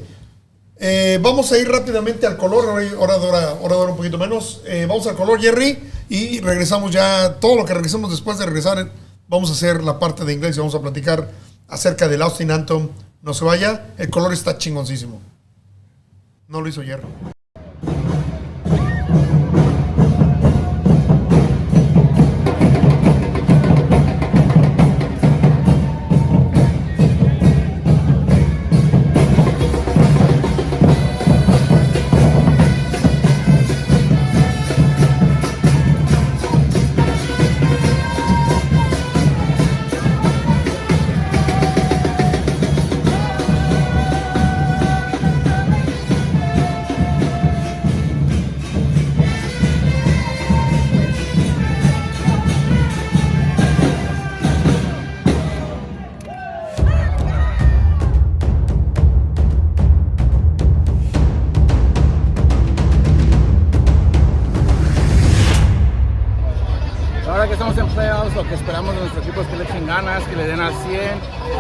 Vamos a ir rápidamente al color, ahora dura un poquito menos. Vamos al color, Jerry, y regresamos ya. Todo lo que regresemos después de regresar, vamos a hacer la parte de inglés y vamos a platicar acerca del Austin Anthem. No se vaya, el color está chingoncísimo. No lo hizo Jerry. ahora que estamos en playoffs, lo que esperamos de nuestro equipo es que le echen ganas, que le den al 100,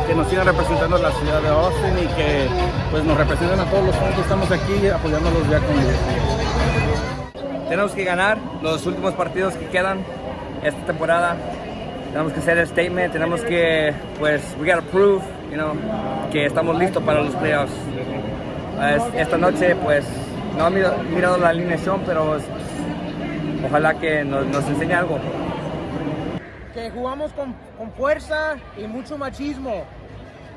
que nos sigan representando la ciudad de Austin y que pues, nos representen a todos los fans que estamos aquí apoyándolos ya con ellos. Tenemos que ganar los últimos partidos que quedan esta temporada. Tenemos que hacer el statement, tenemos que, pues, we gotta prove, que estamos listos para los playoffs. Esta noche, pues, no he mirado la alineación, pero ojalá que nos enseñe algo. Que jugamos con fuerza y mucho machismo,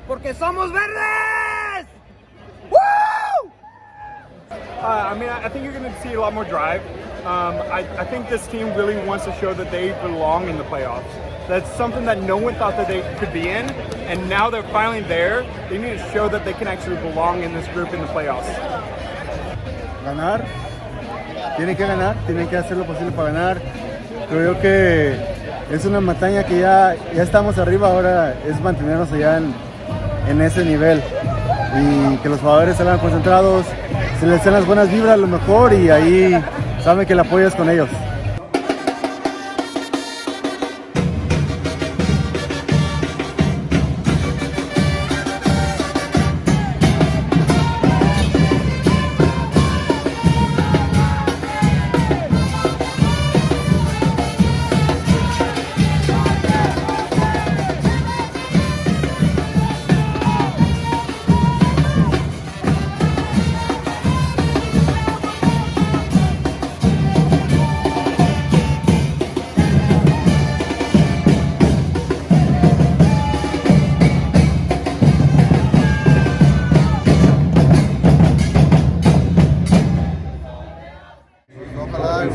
porque somos verdes. ¡Woo! I think you're going to see a lot more drive. I think this team really wants to show that they belong in the playoffs. That's something that no one thought that they could be in, and now they're finally there. They need to show that they can actually belong in this group in the playoffs. Ganar, tienen que hacer lo posible para ganar. Creo que es una montaña que ya estamos arriba, ahora es mantenernos allá en ese nivel y que los jugadores salgan concentrados, se les den las buenas vibras lo mejor y ahí saben que el apoyo es con ellos.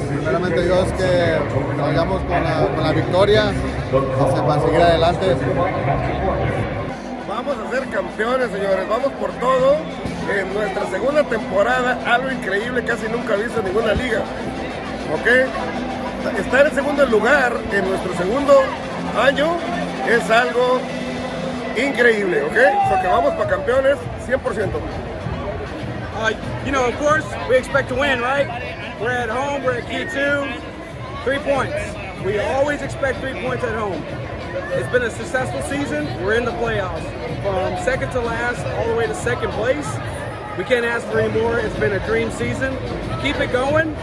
Primeramente Dios que vayamos con la victoria para seguir adelante. Vamos a ser campeones, señores, vamos por todo. En nuestra segunda temporada, algo increíble, casi nunca visto en ninguna liga. ¿Ok? Estar en segundo lugar en nuestro segundo año es algo increíble, ¿ok? So que vamos para campeones 100%. Of course, we expect to win, right? We're at home, we're at Q2, 3 points. We always expect 3 points at home. It's been a successful season, we're in the playoffs. From second to last, all the way to second place. We can't ask for any more, it's been a dream season. Keep it going,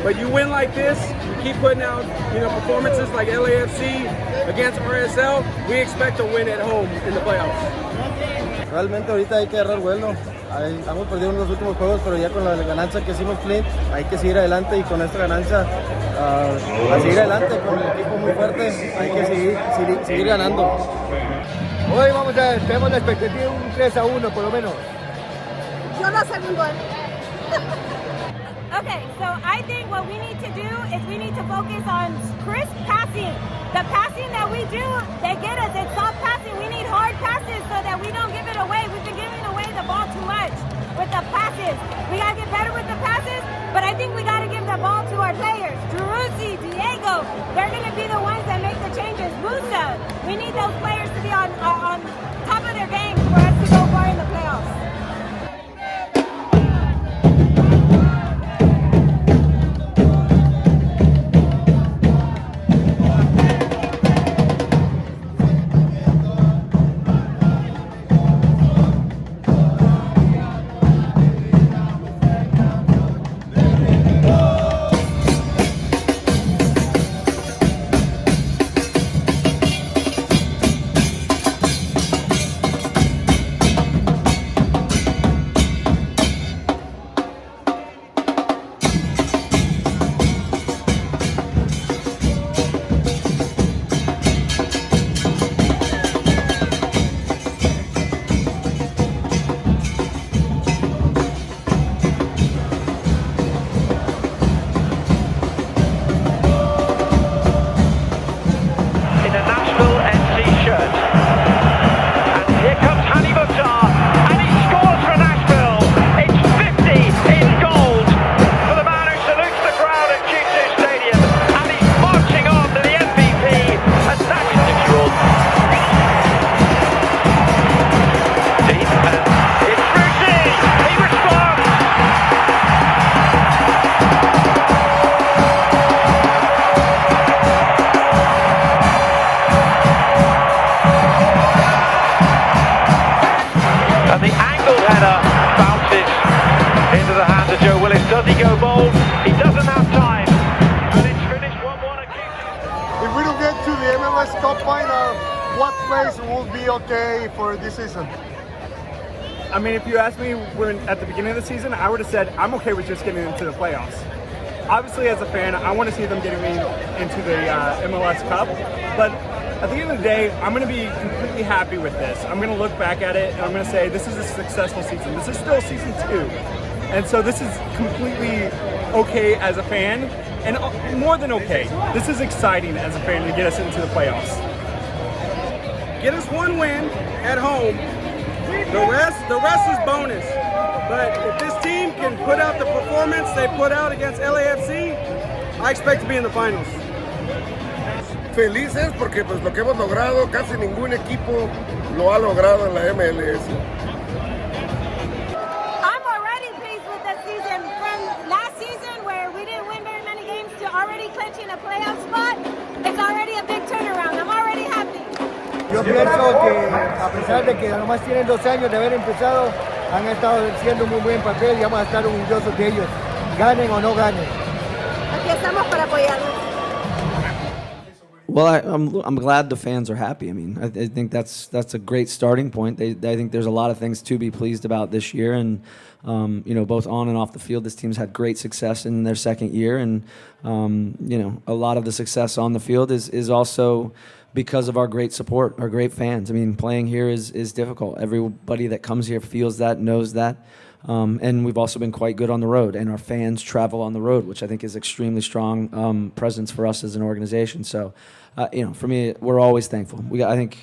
but you win like this, you keep putting out performances like LAFC against RSL, we expect to win at home in the playoffs. Realmente ahorita hay que agarrar vuelo. Hemos perdido unos últimos juegos, pero ya con la ganancia que hicimos Flint, hay que seguir adelante y con esta ganancia a seguir adelante con el equipo muy fuerte, hay que seguir ganando. Hoy tenemos la expectativa de un 3-1 por lo menos. Yo no soy un gol. Okay, so I think what we need to do is we need to focus on crisp passing. The passing that we do, they get us. It's soft passing. We need hard passes so that we don't give it away. We've been giving away the ball too much with the passes. We got to get better with the passes, but I think we got to give the ball to our players. Jeruzzi, Diego, they're going to be the ones that make the changes. Musa, we need those players to be on top of their game for us to go far in the playoffs. Just top final, what place will be okay for this season? I mean, if you asked me at the beginning of the season, I would have said I'm okay with just getting into the playoffs. Obviously, as a fan, I want to see them getting me into the MLS Cup. But at the end of the day, I'm going to be completely happy with this. I'm going to look back at it and I'm going to say this is a successful season. This is still season 2. And so this is completely okay as a fan. And more than okay, this is exciting as a fan to get us into the playoffs. Get us one win at home. The rest is bonus. But if this team can put out the performance they put out against LAFC, I expect to be in the finals. Felices porque pues lo que hemos logrado, casi ningún equipo lo ha logrado en la MLS. I'm already pleased with the season. From last season where we didn't win very many games to already clinching a playoff spot, it's already a big turnaround. I'm already happy. Yo pienso que a pesar de que nomás tienen 2 años de haber empezado, han estado haciendo un muy buen papel y vamos a estar orgullosos de ellos, ganen o no ganen. Aquí estamos para apoyarlos. Well, I'm glad the fans are happy. I mean, I think that's a great starting point. I think there's a lot of things to be pleased about this year, and both on and off the field, this team's had great success in their second year, and a lot of the success on the field is also because of our great support, our great fans. I mean, playing here is difficult. Everybody that comes here feels that, knows that. And we've also been quite good on the road, and our fans travel on the road, which I think is extremely strong presence for us as an organization. So, for me, we're always thankful. I think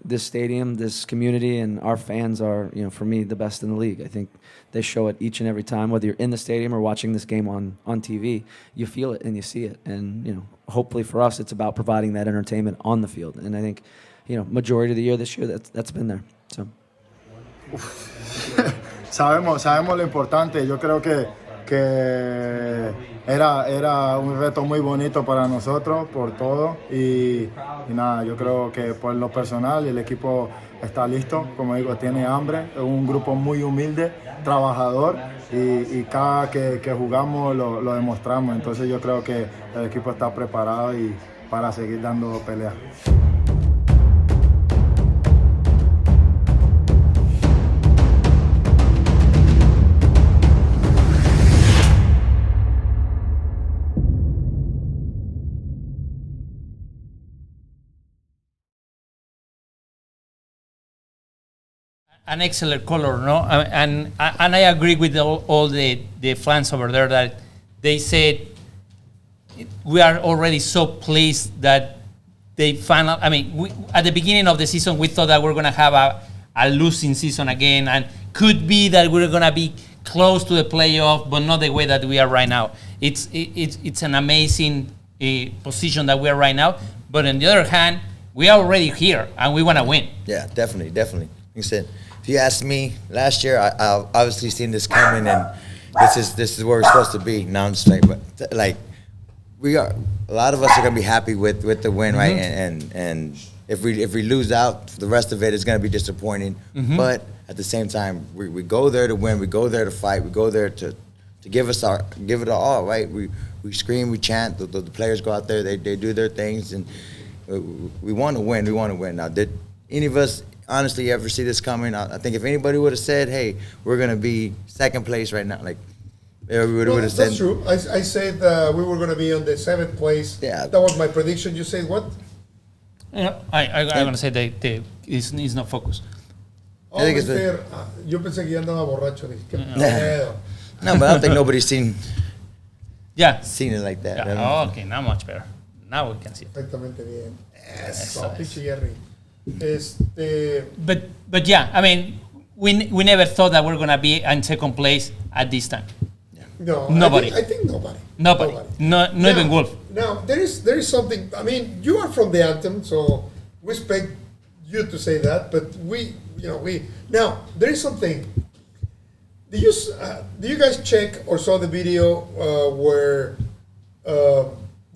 this stadium, this community, and our fans are, for me, the best in the league. I think they show it each and every time, whether you're in the stadium or watching this game on TV. You feel it and you see it, and hopefully for us, it's about providing that entertainment on the field. And I think, majority of the year this year, that's been there. So. Sabemos lo importante. Yo creo que era un reto muy bonito para nosotros por todo y nada, yo creo que por lo personal el equipo está listo, como digo, tiene hambre, es un grupo muy humilde, trabajador y cada que jugamos lo demostramos. Entonces yo creo que el equipo está preparado y para seguir dando pelea. An excellent color, no? And I agree with all the fans over there that they said we are already so pleased that they finally. I mean, at the beginning of the season, we thought that we're going to have a losing season again, and could be that we're going to be close to the playoff, but not the way that we are right now. It's an amazing position that we are right now. But on the other hand, we are already here, and we want to win. Yeah, definitely. Like you said, if you asked me last year, I obviously seen this coming, and this is where we're supposed to be. Now I'm just like we are. A lot of us are gonna be happy with the win, right? And if we lose out, the rest of it is gonna be disappointing. But at the same time, we go there to win. We go there to fight. We go there to give it all, right? We scream, we chant. The players go out there. They do their things, and we want to win. We want to win. Now, did any of us honestly ever see this coming? I think if anybody would have said, hey, we're going to be second place right now, like, everybody would have said. That's true. I said we were going to be on the 7th place. Yeah. That was my prediction. You said what? Yeah, I'm going to say that it's not focused. Oh, yo pensé que ya andaba borracho. No, but I don't think nobody's seen it like that. Yeah. Oh, okay, now much better. Now we can see it. Perfectamente bien. Eso, pinche Jerry. But yeah, I mean, we never thought that we're gonna be in second place at this time. Yeah. No, nobody. I think nobody. Nobody. Not even Wolf. Now there is something. I mean, you are from the Anthem, so we expect you to say that. But we now there is something. Do you guys check or saw the video where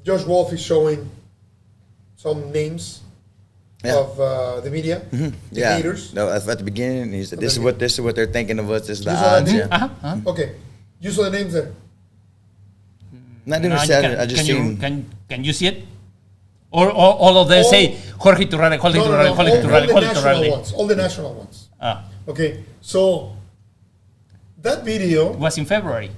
Josh Wolf is showing some names? Of the media, the haters. No, at the beginning, he said, "This is what they're thinking of us. This is the odds." Yeah. Okay, you saw the names there. Not even said it. I just seen. Can you see it? Or all of them say Jorge Iturralde, Jorge No, no, Iturralde, no, Jorge all Iturralde, the Jorge national Iturralde. ones. All the national ones. Ah, Okay, so that video. it was in February.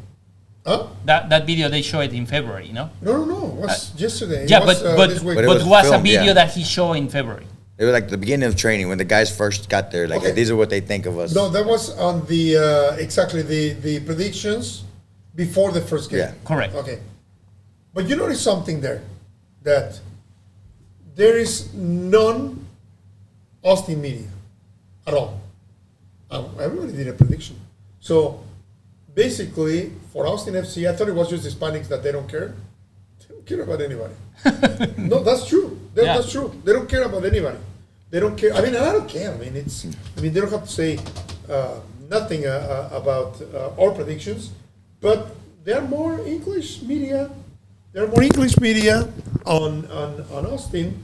Huh? That video they showed it in February, no? No, it was yesterday. Yeah, It was, but this week. But it was was a filmed, video yeah. that he showed in February. It was like the beginning of training when the guys first got there. Like, Okay. these are what they think of us. No, that was on the exactly the predictions before the first game. Yeah. Correct. Okay, but you notice something there, that there is none Austin media at all. Everybody did a prediction. So basically, for Austin FC, I thought it was just Hispanics that they don't care. They don't care about anybody. No, that's true. Yeah. That's true. They don't care about anybody. They don't care. I mean, I don't care. I mean, they don't have to say nothing about our predictions, but there are more English media. There are more English media on Austin.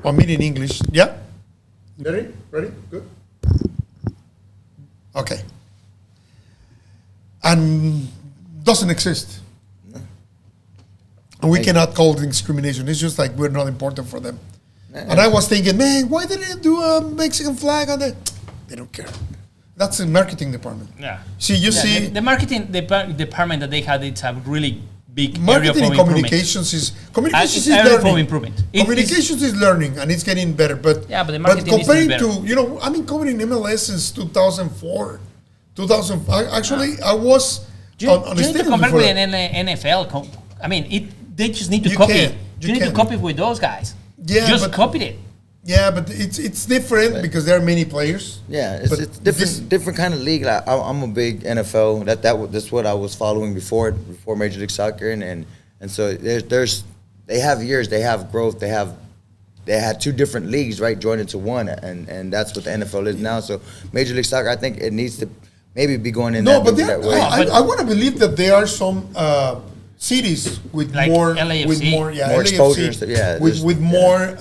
On media in English. Yeah. Ready? Good. Okay. And doesn't exist. And we cannot call it discrimination. It's just like we're not important for them. And I was thinking, man, why didn't they do a Mexican flag on the? They don't care. That's the marketing department. Yeah. See, you see, the marketing department that they had, it's a really big area marketing for and improvement. communications is Area for learning. improvement. Communications is learning and it's getting better. But Yeah, but the marketing needs to be comparing better. I've been covering MLS since 2004, 2000. Actually, I was You on the need to stadium compare before with that. an NFL. I mean, they just need to You copy. can't. You You need to can't. copy with those guys. Yeah, just but- copied it. Yeah, but it's different because there are many players. Yeah, it's But different different kind of league. Like, I'm a big NFL. That's what I was following before Major League Soccer, and so they have years, they have growth, they had two different leagues, right, joined into one, and that's what the NFL is now. So Major League Soccer, I think it needs to maybe be going in that way. I want to believe that there are some cities with Like more LAFC. with more More exposure and stuff, yeah, with just- with more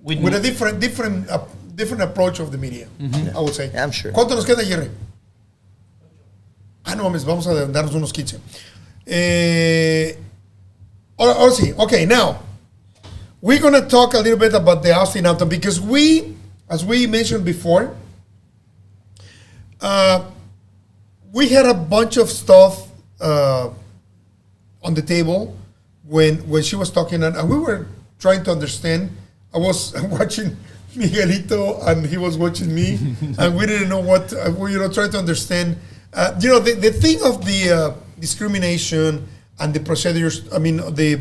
with more- a different approach of the media. I would say. Yeah, I'm sure. ¿Cuánto nos queda, Jerry? No mames, vamos a darnos unos 15. Ahora sí, okay, now we're going to talk a little bit about the Austin anthem because as we mentioned before, we had a bunch of stuff on the table when she was talking, and we were trying to understand. I was watching Miguelito, and he was watching me, and we didn't know what, trying to understand. The thing of the discrimination and the procedures, I mean, the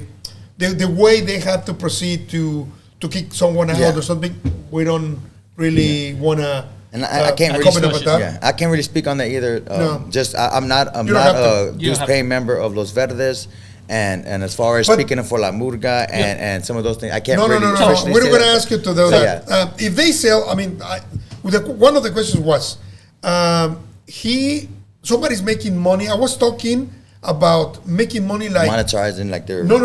way they had to proceed to kick someone out or something, we don't really want to. And I can't really comment about that. Yeah, I can't really speak on that either. No. Just I'm not You don't have a to. dues paying member of Los Verdes, and as far as speaking for La Murga and some of those things, I can't. No. really We're officially not say going to that. ask you to do So, that. yeah. If they sell, I mean, one of the questions was, somebody's making money. I was talking about making money like monetizing like their no,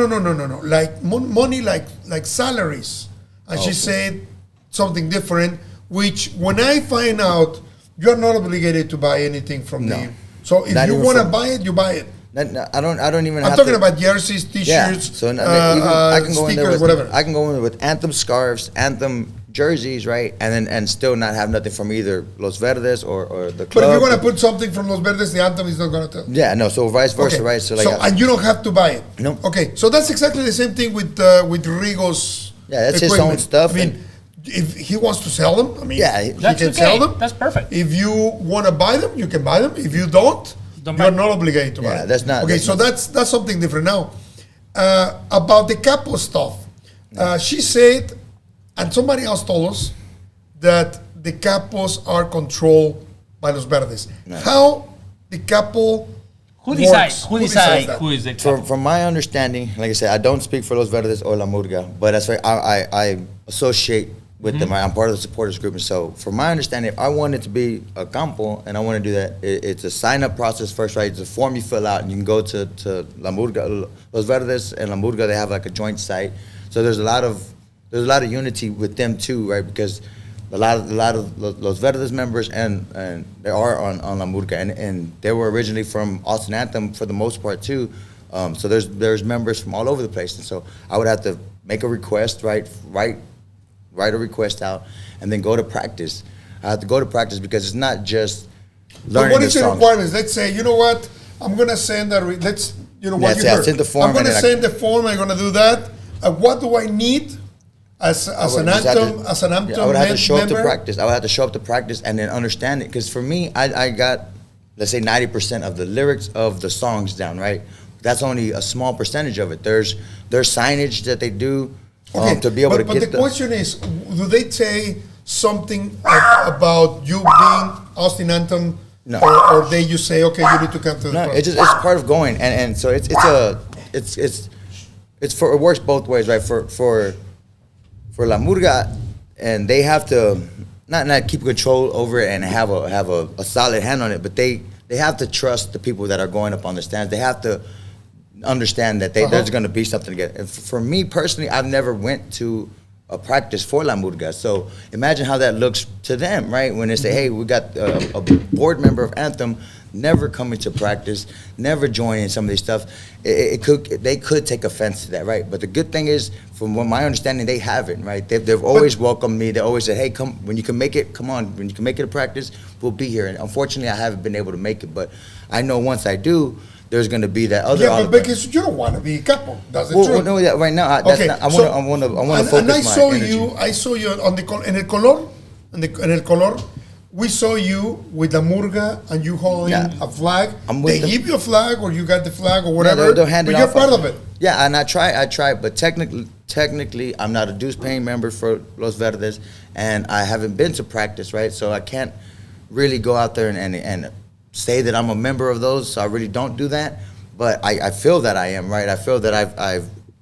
like money like salaries, and she Okay. said something different. Which when I find out, you're not obligated to buy anything from No. them. So if Not you even want to from- buy it, you buy it. I don't even. I'm have talking to, about jerseys, T-shirts, Yeah, so even I can go in there stickers, with whatever. I can go in with Anthem scarves, Anthem jerseys, right, and still not have nothing from either Los Verdes or the club. But if you want to put something from Los Verdes, the anthem is not going to tell. Yeah, no. So vice versa, right? So like, and you don't have to buy it. No. Okay, so that's exactly the same thing with Rigo's. Yeah, that's his equipment. own stuff, I mean, and- if he wants to sell them, I mean, Yeah, he That's can okay. sell them. That's perfect. If you want to buy them, you can buy them. If you don't, Don't you're buy- not obligated to buy Yeah, them. that's not- Okay, that's so not- that's something different now. About the capo stuff, she said, and somebody else told us that the capos are controlled by Los Verdes. How the capo Who decides? works? Who decides that? who is the capo? from my understanding, like I said, I don't speak for Los Verdes or La Murga, but that's why I associate with them. I'm part of the supporters group, and so from my understanding, if I wanted to be a campo and I want to do that, it's a sign-up process first, right? It's a form you fill out, and you can go to La Murga, Los Verdes and La Murga. They have like a joint site, so there's a lot of unity with them too, right? Because a lot of Los Verdes members and they are on La Murga, and they were originally from Austin Anthem for the most part too, So there's members from all over the place, and so I would have to make a request, write a request out, and then go to practice. I have to go to practice because it's not just learning what the is the songs. requirements? Let's say, you know what, I'm going to send a, let's, you know what you heard. Send the form. I'm going to send the form, I'm going to do that. What do I need as an anthem, I would have to show up to practice. I would have to show up to practice and then understand it. Because for me, I got, let's say 90% of the lyrics of the songs down, right? That's only a small percentage of it. There's signage that they do to be able to get. But the question is, do they say something about you being Austin Anthem? No. Or they just say, okay, you need to come to the practice? It's part of going, and so it works both ways, right? For La Murga, and they have to not keep control over it and have a solid hand on it, but they have to trust the people that are going up on the stands. They have to understand that there's going to be something to get. And for me personally, I've never went to a practice for La Murga, so imagine how that looks to them, right? When they say, hey, we got a board member of Anthem never coming to practice, never joining some of these stuff, they could take offense to that, right? But the good thing is, from what my understanding, they haven't, right? They've always welcomed me. They always said, hey, come, when you can make it, come on. When you can make it a practice, we'll be here. And unfortunately, I haven't been able to make it, but I know once I do, there's going to be that other. Yeah, but because you don't want to be a couple. That's the truth. Well, no, yeah, right now, I want to focus and I saw you on en el color. We saw you with La Murga and you holding a flag. They give you a flag, or you got the flag, or whatever. They'll hand it but you're off. part of it. Yeah, and I try, but technically, I'm not a dues-paying member for Los Verdes, and I haven't been to practice, right? So I can't really go out there and say that I'm a member of those. So I really don't do that. But I feel that I am, right? I feel that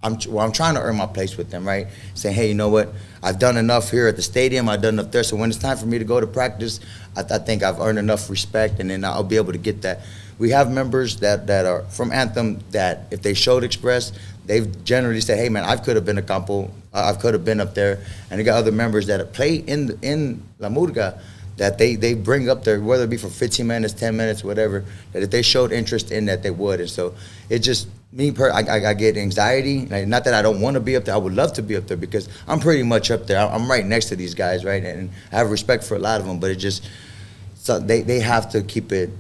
I'm trying to earn my place with them, right? Saying, hey, you know what? I've done enough here at the stadium. I've done enough there. So when it's time for me to go to practice, I think I've earned enough respect, and then I'll be able to get that. We have members that are from Anthem that if they showed Express, they've generally said, hey, man, I could have been a campo. I could have been up there. And you got other members that play in La Murga that they bring up there, whether it be for 15 minutes, 10 minutes, whatever, that if they showed interest in that, they would. And so it just, I get anxiety. Like, not that I don't want to be up there. I would love to be up there because I'm pretty much up there. I'm right next to these guys, right? And I have respect for a lot of them, but it just, so they have to keep it,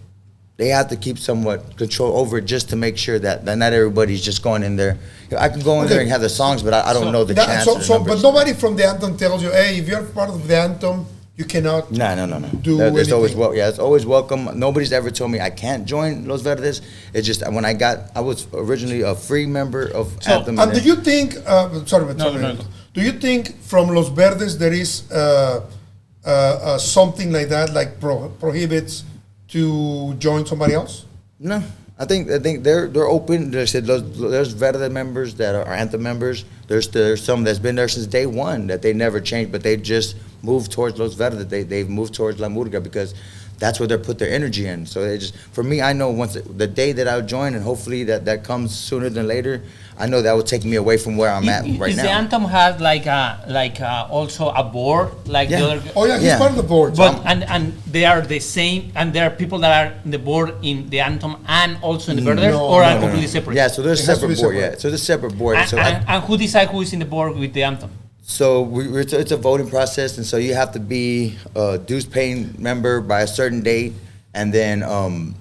they have to keep somewhat control over it just to make sure that not everybody's just going in there. I can go in there and have the songs, but I don't know the chance. But nobody from the Anthem tells you, hey, if you're part of the Anthem, you cannot do anything. It's always welcome. Nobody's ever told me I can't join Los Verdes. It's just when I was originally a free member of Anthem. And do you think, do you think from Los Verdes there is something like that, like prohibits to join somebody else? No. I think they're open. There's Verde members that are Anthem members. There's some that's been there since day one that they never changed, but they just moved towards Los Verdes. They've moved towards La Murga because that's where they put their energy in. So they just, for me, I know once the day that I'll join, and hopefully that comes sooner than later, I know that will take me away from where I'm at right Is now. the Anthem has also a board like the other? Oh yeah, he's part of the board. But and they are the same, and there are people that are in the board in the Anthem and also in the Verdes, or are completely separate? Yeah, so there's a separate board. Yeah, so there's a separate board. And who decides who is in the board with the Anthem? So it's a voting process, and so you have to be a dues-paying member by a certain date, and then I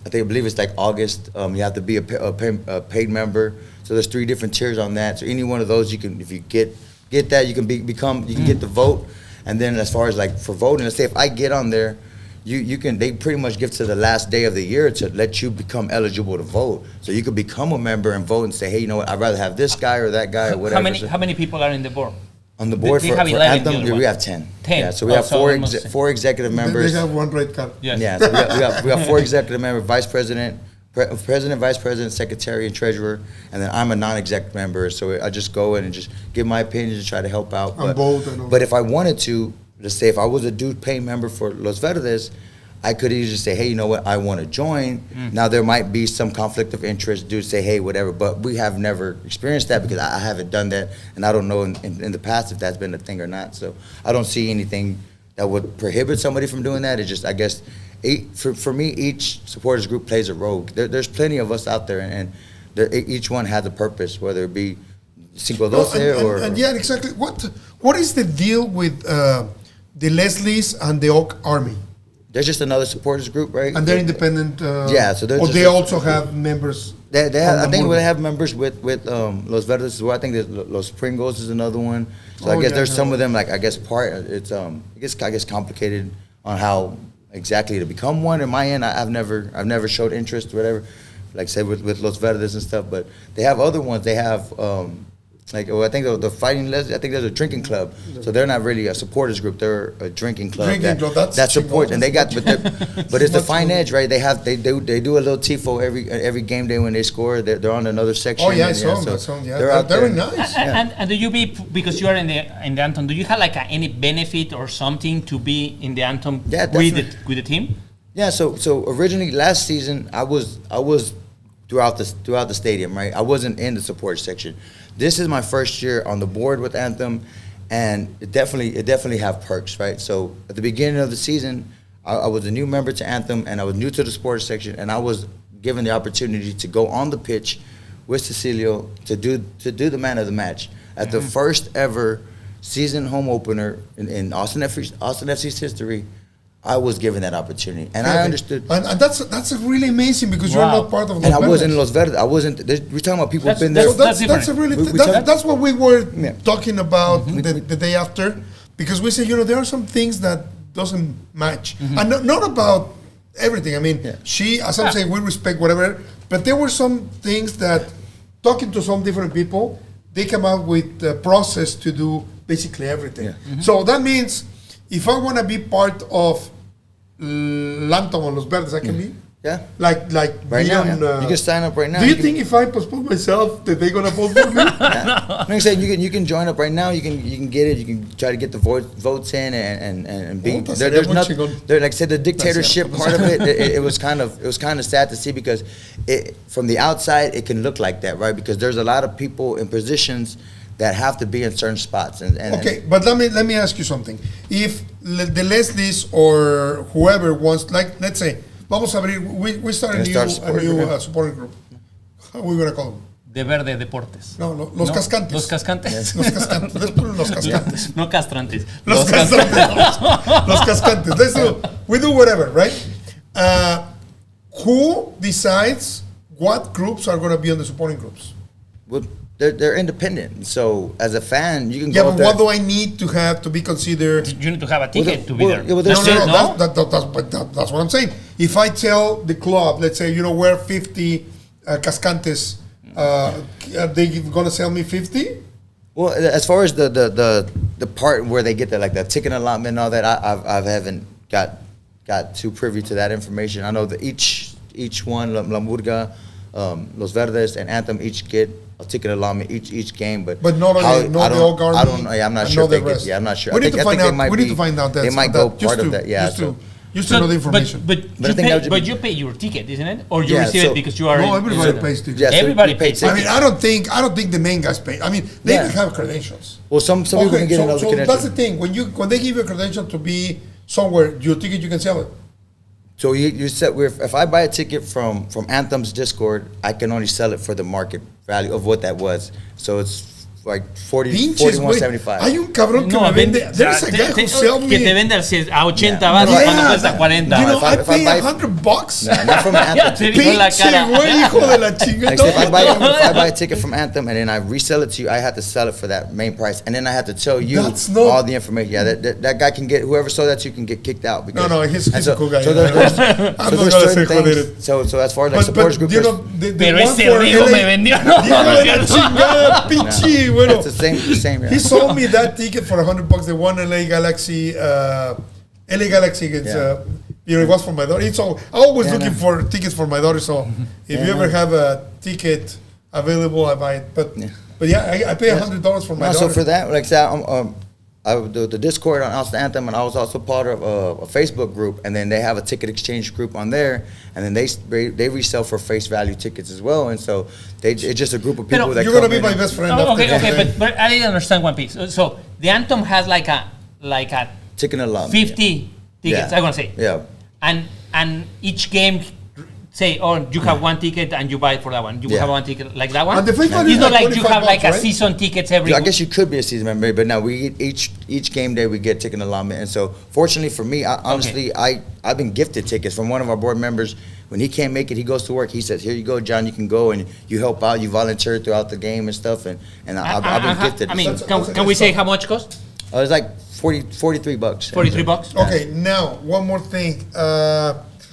believe it's like August. You have to be a paid member. So there's 3 different tiers on that. So any one of those, you can, if you get that, you can get the vote. And then as far as like for voting, let's say if I get on there, they pretty much give to the last day of the year to let you become eligible to vote. So you could become a member and vote and say, hey, you know what, I'd rather have this guy or that guy or whatever. How many people are in the board? On the board for Anthem, we have 10. 10. Yeah, so we have four executive members. They have one red card. Yes. Yeah, so we have 4 executive members, vice president, vice president, secretary, and treasurer, and then I'm a non-exec member. So I just go in and just give my opinion to try to help out. But if I wanted to, let's say if I was a dues-paying member for Los Verdes, I could easily say, hey, you know what, I want to join. Now, there might be some conflict of interest due to say, hey, whatever, but we have never experienced that because I haven't done that, and I don't know in the past if that's been a thing or not. So I don't see anything that would prohibit somebody from doing that. It's just, I guess, for me, each supporters group plays a role. There's plenty of us out there, and each one has a purpose, whether it be Cinco Doce or... And yeah, exactly. What is the deal with the Leslies and the Oak Army? They're just another supporters group, right? And they're independent. Yeah, so they're or just they also have members. They have, I think they have members with Los Verdes as well. I think Los Pringos is another one. So I guess there's some of them, like I guess I guess complicated on how exactly to become one. In my end, I've never showed interest or whatever. Like I said with Los Verdes and stuff, but they have other ones. They have I think the Fighting Leslie. I think there's a drinking club, so they're not really a supporters group. They're a drinking club that supports, and they got, but it's the fine edge, right? They do a little tifo every game day when they score. They're on another section. Oh yeah, I saw them. They're very nice. And do you because you are in the Anthem? Do you have like any benefit or something to be in the Anthem with the team? Yeah. So originally last season I was throughout the stadium, right? I wasn't in the support section. This is my first year on the board with Anthem, and it definitely have perks, right? So at the beginning of the season, I was a new member to Anthem, and I was new to the sports section, and I was given the opportunity to go on the pitch with Cecilio to do the man of the match at the first ever season home opener in Austin FC's history. I was given that opportunity, and I understood. And that's really amazing because you're not part of Los Verdes. And I wasn't in Los Verdes. I wasn't. We're talking about people who've been there. That's what we were talking about the day after, because we said, there are some things that doesn't match, and not about everything. I mean, as I'm saying, we respect whatever, but there were some things that, talking to some different people, they come out with a process to do basically everything. So that means if I want to be part of Lantom or Los Verdes, I can be. Yeah. Like right now. You can sign up right now. Do you think if I postpone myself that they're gonna postpone me? I'm saying you can join up right now. You can get it. You can try to get the votes in and be. There's nothing. Like I said, the dictatorship part of it. It was kind of sad to see because from the outside it can look like that, right? Because there's a lot of people in positions that have to be in certain spots. Okay, but let me ask you something. If the Leslies or whoever wants, like, let's say, vamos a abrir, we start a new supporting group. How are we going to call them? De Verde Deportes. No, los cascantes. Los cascantes. Los cascantes. Let's put los cascantes. No castrantes. Los castrantes. Los cascantes. We do whatever, right? Who decides what groups are going to be on the supporting groups? Well, they're independent. So as a fan, you can go. Yeah, but what do I need to have to be considered? You need to have a ticket to be there. No. That's what I'm saying. If I tell the club, let's say, we're 50 cascantes, are they going to sell me 50? Well, as far as the part where they get the ticket allotment and all that, I haven't got too privy to that information. I know that each one, La Murga, Los Verdes, and Anthem each get a ticket allotment each game, but not the Oak Army. I don't know. Yeah, I'm not sure. I'm not sure. We need to find out. They might go part of that. Yeah. Just to know the information. But you pay your ticket, isn't it? Or you receive it because you are. No, everybody pays tickets. Yeah, everybody pays tickets. I mean, I don't think the main guys pay. I mean, they have credentials. Well, some people can get another credential. That's the thing. When they give you a credential to be somewhere, your ticket you can sell it. So you said if I buy a ticket from Anthem's Discord, I can only sell it for the market value of what that was. So it's like 41.75. Hay un cabrón que me vende. There's a guy who sell me. Que te vende a 80 baros cuando cuesta 40. I pay $100. No, not from Anthem. Pinche güey, hijo de la chingada. If I buy a ticket from Anthem and then I resell it to you, I have to sell it for that main price, and then I have to tell you all the information. Yeah, that guy can get, whoever sold that to you can get kicked out. No, he's a cool guy. So there's certain things. So as far as like supporters group, pero ese Rigo me vendió. Pinche. Bueno, it's the same. Yeah. He sold me that ticket for $100. The one LA Galaxy against, it was for my daughter. I'm always looking for tickets for my daughter. So if you ever have a ticket available, I buy it. But I pay $100 for my daughter. So for that, like I the Discord on Austin Anthem, and I was also part of a Facebook group, and then they have a ticket exchange group on there, and then they resell for face value tickets as well, and so it's just a group of people that you're gonna be my best friend. Okay, but I didn't understand one piece. So the Anthem has like a ticket allotment, 50 tickets. I'm gonna say, yeah, and each game say, oh, you have one ticket and you buy it for that one. You have one ticket like that one. And the first one it's is not like like you have like $25, a season tickets every. I guess you could be a season member, but no, we get each game day we get ticket allotment, and so fortunately for me, I've been gifted tickets from one of our board members. When he can't make it, he goes to work. He says, "Here you go, John. You can go and you help out. You volunteer throughout the game and stuff." And I've been gifted. I mean, can we say how much cost? It's like $43. $43. Okay, now one more thing.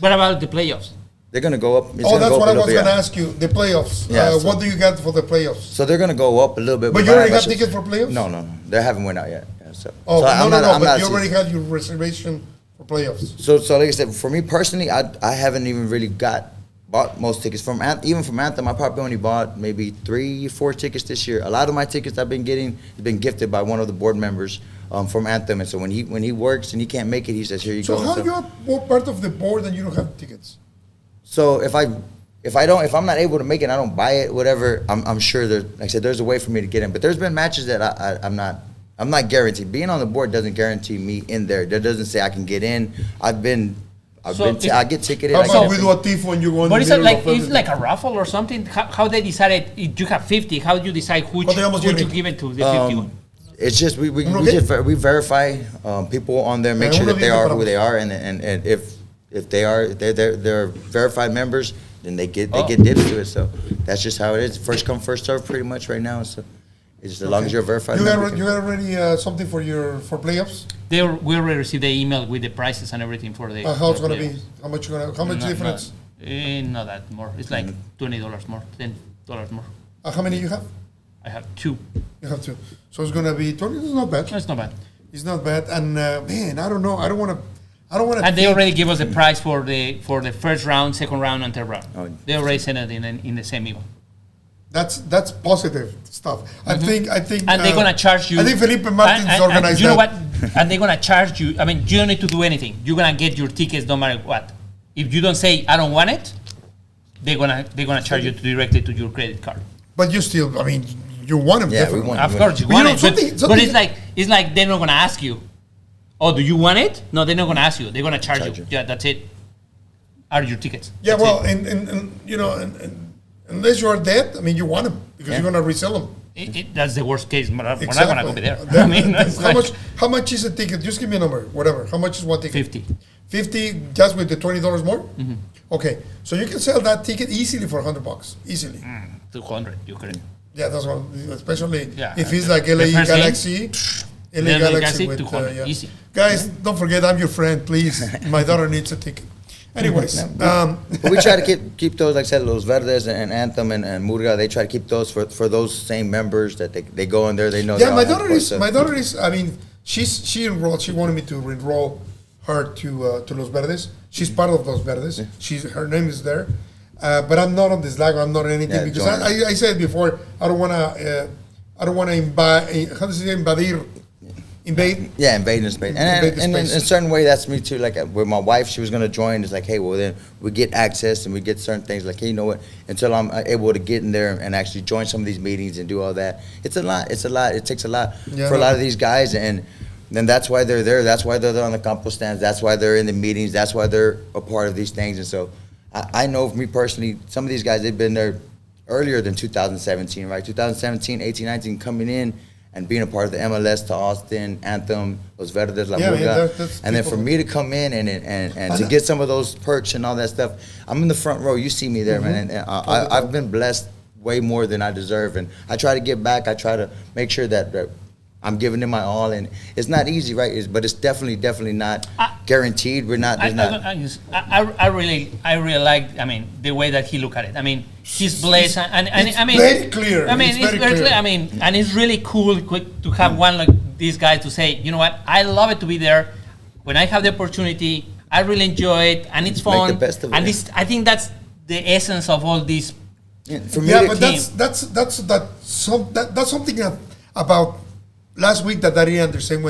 What about the playoffs? They're gonna go up. That's what I was gonna ask you. The playoffs. What do you got for the playoffs? So they're gonna go up a little bit. But you already got tickets for playoffs? No. They haven't went out yet. Yeah, so. Oh, so no. But you already had your reservation for playoffs. So like I said, for me personally, I haven't even really bought most tickets from Anthem. I probably only bought maybe 3-4 tickets this year. A lot of my tickets I've been getting have been gifted by one of the board members from Anthem. And so when he works and he can't make it, he says, "Here you go." So how you're part of the board and you don't have tickets? So if I'm not able to make it, I don't buy it. Whatever. I'm sure like I said, there's a way for me to get in. But there's been matches that I'm not guaranteed. Being on the board doesn't guarantee me in there. That doesn't say I can get in. I get ticketed. How about we do a TIFO when you go in? But is it like it's like a raffle or something? How they decided you have 50? How do you decide who to give it to the 51? It's just we verify people on there, make sure that they are who they are, and if they're verified members, then they get dibs to it. So that's just how it is. First come, first serve, pretty much right now. So it's just as long as you're verified. You got already something for playoffs? We already received the email with the prices and everything for the. How it's gonna be? How much difference? Not that more. It's like $20 more, $10 more. How many you have? I have 2. You have 2. So it's gonna be 20. It's not bad. It's not bad. It's not bad. And man, I don't know. I don't want to. And they already give us the price for the first round, second round, and third round. They already sent it in the same email. That's positive stuff. I think. And they're gonna charge you. I think Felipe Martins organized you know that. what? And they're gonna charge you. I mean, you don't need to do anything. You're gonna get your tickets no matter what. If you don't say I don't want it, they're gonna charge you directly to your credit card. But you still, I mean, you want them. Yeah, we want. Of course, you want it. But it's like they're not gonna ask you. Oh, do you want it? No, they're not gonna ask you. They're gonna charge you. Yeah, that's it. Are your tickets? Yeah, that's and you know, unless you are dead, I mean, you want them because you're gonna resell them. That's the worst case. We're not gonna go there. I mean, how much is a ticket? Just give me a number, whatever. How much is one ticket? 50. 50, just with the $20 more. Mm-hmm. Okay, so you can sell that ticket easily for $100, easily. 200, you could. Yeah, that's one. Especially if it's like LA Galaxy. LA Galaxy with easy. Guys, don't forget I'm your friend, please. My daughter needs a ticket. Anyways, but we try to keep those, like I said, Los Verdes and Anthem and Murga. They try to keep those for those same members that they go in there. They know. Yeah, my daughter is. I mean, she enrolled. She wanted me to enroll her to Los Verdes. She's part of Los Verdes. Her name is there, but I'm not on this lag. I'm not on anything because I said before I don't want to invade. Yeah, invade in space. And in a certain way, that's me too. Like with my wife, she was gonna join. It's like, hey, well then we get access and we get certain things. Like, hey, you know what? Until I'm able to get in there and actually join some of these meetings and do all that, it's a lot. It takes a lot for a lot of these guys, and then that's why they're there. That's why they're on the campo stands. That's why they're in the meetings. That's why they're a part of these things. And so I know for me personally, some of these guys, they've been there earlier than 2017, right? 2017, 18, 19, coming in and being a part of the MLS to Austin, Anthem, Los Verdes, La Murga. And then for me to come in and to get some of those perks and all that stuff, I'm in the front row. You see me there, man. And I've been blessed way more than I deserve. And I try to give back. I try to make sure that I'm giving them my all. And it's not easy, right? But it's definitely not guaranteed. We're not. I really like, I mean, the way that he look at it. I mean, he's blessed, and I mean, very clear. I mean, it's very clear. I mean, and it's really cool to have one like this guy to say, you know what, I love it to be there. When I have the opportunity, I really enjoy it, and it's fun. Make the best of it. And I think that's the essence of all this. For me, but that's something about last week that I didn't understand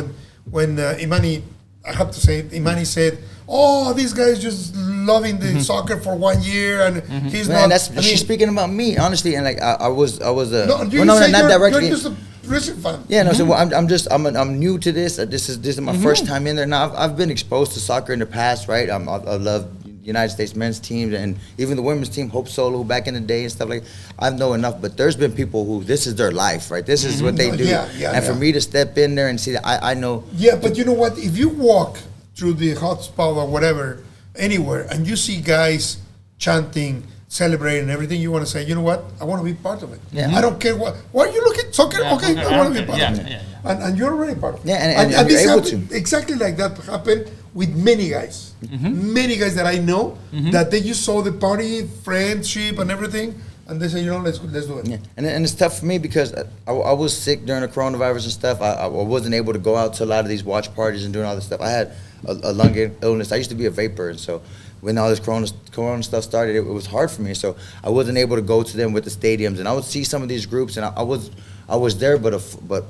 when Imani, I have to say it, Imani said, "Oh, this guy is just loving the soccer for 1 year, and he's not." She's speaking about me, honestly, and like I was. No, not directly. You're just a wrestling fan. Yeah, no. So I'm new to this. This is my first time in there. Now I've been exposed to soccer in the past, right? I love United States men's team and even the women's team, Hope Solo back in the day and stuff like that. I know enough, but there's been people who this is their life, right? This is what they do. And for me to step in there and see that, I know. Yeah, but you know what? If you walk through the hotspot or whatever, anywhere, and you see guys chanting, celebrating, and everything, you want to say, you know what? I want to be part of it. Yeah. I don't care what. Why are you looking soccer? Okay, I want to be part of it. And you're already part of it. Yeah, and you're this able happened, to. exactly like that happened with many guys. Many guys that I know that they just saw the party, friendship, and everything, and they say, you know, let's do it. Yeah, and it's tough for me because I was sick during the coronavirus and stuff. I wasn't able to go out to a lot of these watch parties and doing all this stuff. I had a lung illness. I used to be a vapor, and so when all this corona stuff started, it was hard for me. So I wasn't able to go to them with the stadiums, and I would see some of these groups, and I was there, but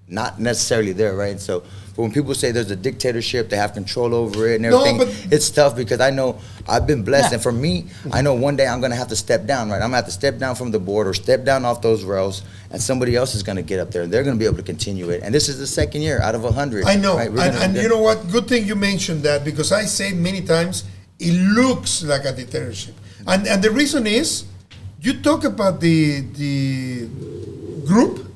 not necessarily there, right? So but when people say there's a dictatorship, they have control over it and everything, it's tough because I know I've been blessed. And for me, I know one day I'm going to have to step down, right? I'm going to have to step down from the board or step down off those rails, and somebody else is going to get up there, and they're going to be able to continue it. And this is the second year out of 100. I know. Right? And you know what? Good thing you mentioned that, because I say many times, it looks like a dictatorship. And the reason is, you talk about the group,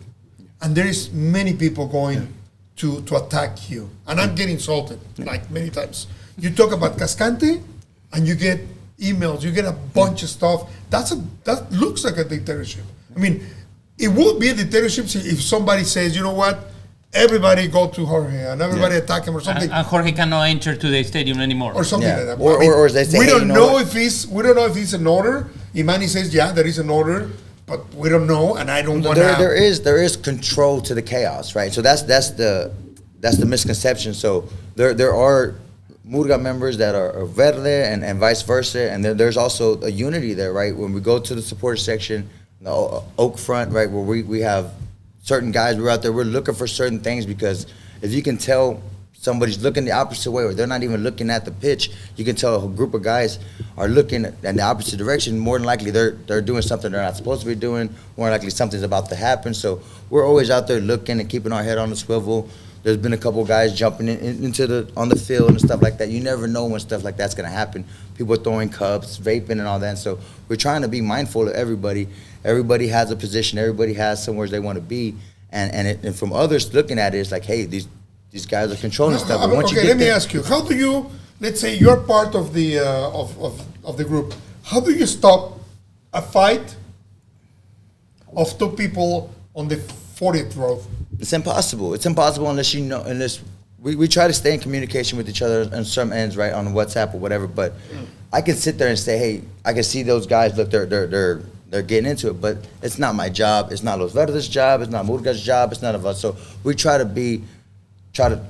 and there is many people going to attack you. And I'm getting insulted, like many times. You talk about Cascante, and you get emails, you get a bunch of stuff. That looks like a dictatorship. I mean, it would be a dictatorship if somebody says, you know what, everybody go to Jorge, and everybody attack him or something. And Jorge cannot enter to the stadium anymore. Or something like that. Or they say, we hey, don't you know know what? we don't know if it's an order. Imani says, yeah, there is an order, but we don't know, and I don't want to. There is control to the chaos, right? So that's the misconception. So there are Murga members that are verde and vice versa, and there's also a unity there, right? When we go to the supporter section, the Oak Front, right, where we have certain guys, we're out there, we're looking for certain things, because if you can tell somebody's looking the opposite way, or they're not even looking at the pitch, you can tell a group of guys are looking in the opposite direction. More than likely, they're doing something they're not supposed to be doing. More than likely, something's about to happen. So we're always out there looking and keeping our head on the swivel. There's been a couple guys jumping on the field and stuff like that. You never know when stuff like that's going to happen. People throwing cups, vaping, and all that. And so we're trying to be mindful of everybody. Everybody has a position. Everybody has somewhere they want to be. And from others looking at it, it's like, hey, these guys are controlling stuff. But once let me ask you, how do you, let's say you're part of the of the group, how do you stop a fight of two people on the 40th row? It's impossible. It's impossible unless we try to stay in communication with each other on some ends, right, on WhatsApp or whatever. But I can sit there and say, hey, I can see those guys. Look, they're getting into it, but it's not my job. It's not Los Verdes' job. It's not Murga's job. It's none of us. So we try to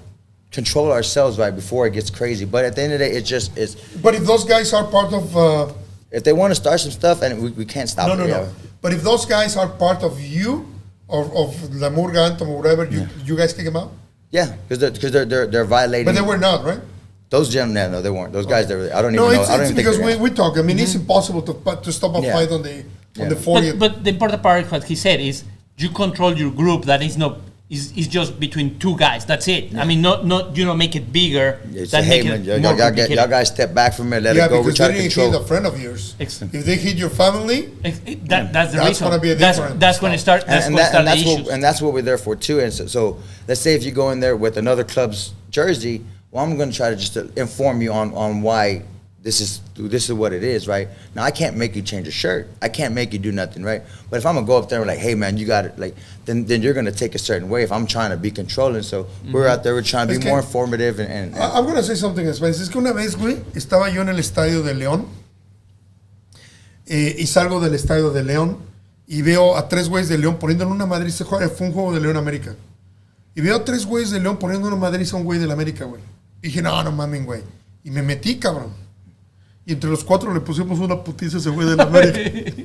control ourselves right before it gets crazy. But at the end of the day, it's just is. But if those guys are part of, if they want to start some stuff, and we can't stop it. No. But if those guys are part of you, or of La Murga, Anthem, or whatever, you guys kick them out? Yeah, because they're violating. But they were not, right? Those gentlemen, no, they weren't. Those guys, I don't even know. I don't even because we talk. I mean, it's impossible to stop a fight on the 40th. But the important part, what he said, is you control your group. That is not. Is just between two guys. That's it. Yeah. I mean, not make it bigger. Say, hey, man, y'all guys step back from it. Let it go. We try to control. Hit a friend of yours. Excellent. If they hit your family, that's the reason. Gonna be a different. That's when it starts. And that's what we're there for too. And so let's say if you go in there with another club's jersey, well, I'm going to try to just inform you on why this is what it is, right? Now, I can't make you change a shirt. I can't make you do nothing, right? But if I'm going to go up there and like, hey, man, you got it, like, then you're going to take a certain way if I'm trying to be controlling. So we're out there, we're trying to be more informative. And I'm going to say something in Spanish. Es que una vez, güey, estaba yo en el estadio de León y salgo del estadio de León y veo a tres güeyes de León poniéndole una madriza. Fue un juego de León América. Y veo a tres güeyes de León poniendo una madriza a un güey del América, güey. Y dije, no mames, güey. Y me metí, cabrón. Y entre los cuatro le pusimos una putiza a ese güey de la América.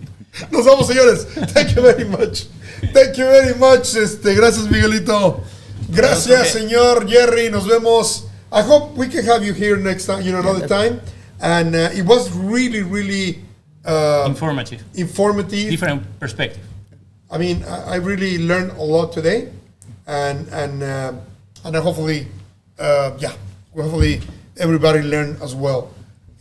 Nos vamos, señores. Thank you very much. Thank you very much. Gracias, Miguelito. Gracias, señor Jerry. Nos vemos. I hope we can have you here next time, another time. And it was really, really informative. Different perspective. I mean, I really learned a lot today. And hopefully, hopefully everybody learned as well.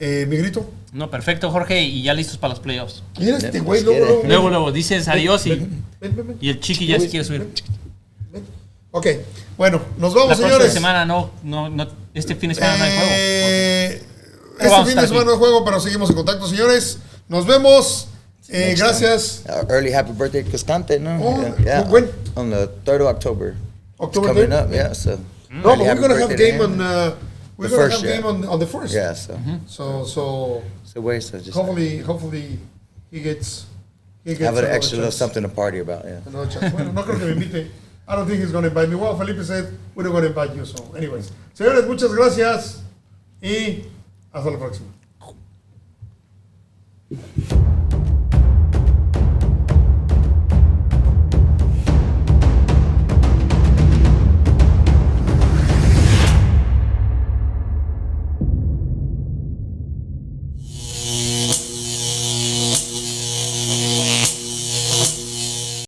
Miguelito. No, perfecto, Jorge, y ya listos para los playoffs. Mira este güey, luego dices adiós y el Chiqui ya se quiere subir. Ok, bueno, nos vamos, la señores. La próxima semana no, este fin de semana no hay juego. Este fin de semana no hay juego, pero seguimos en contacto, señores. Nos vemos. Gracias. Early happy birthday, Cascante, no? Yeah. When? On the 3rd of October. October it's coming 3rd? up, yeah. So. No, but we're gonna have game on. We're the gonna first, have game on the first. Yeah. So. So. Just hopefully he gets. Have an extra little something to party about. Yeah. Bueno, no creo que me invite. I don't think he's going to invite me. Well, Felipe said we're not going to invite you. So, anyways, señores, muchas gracias y hasta la próxima.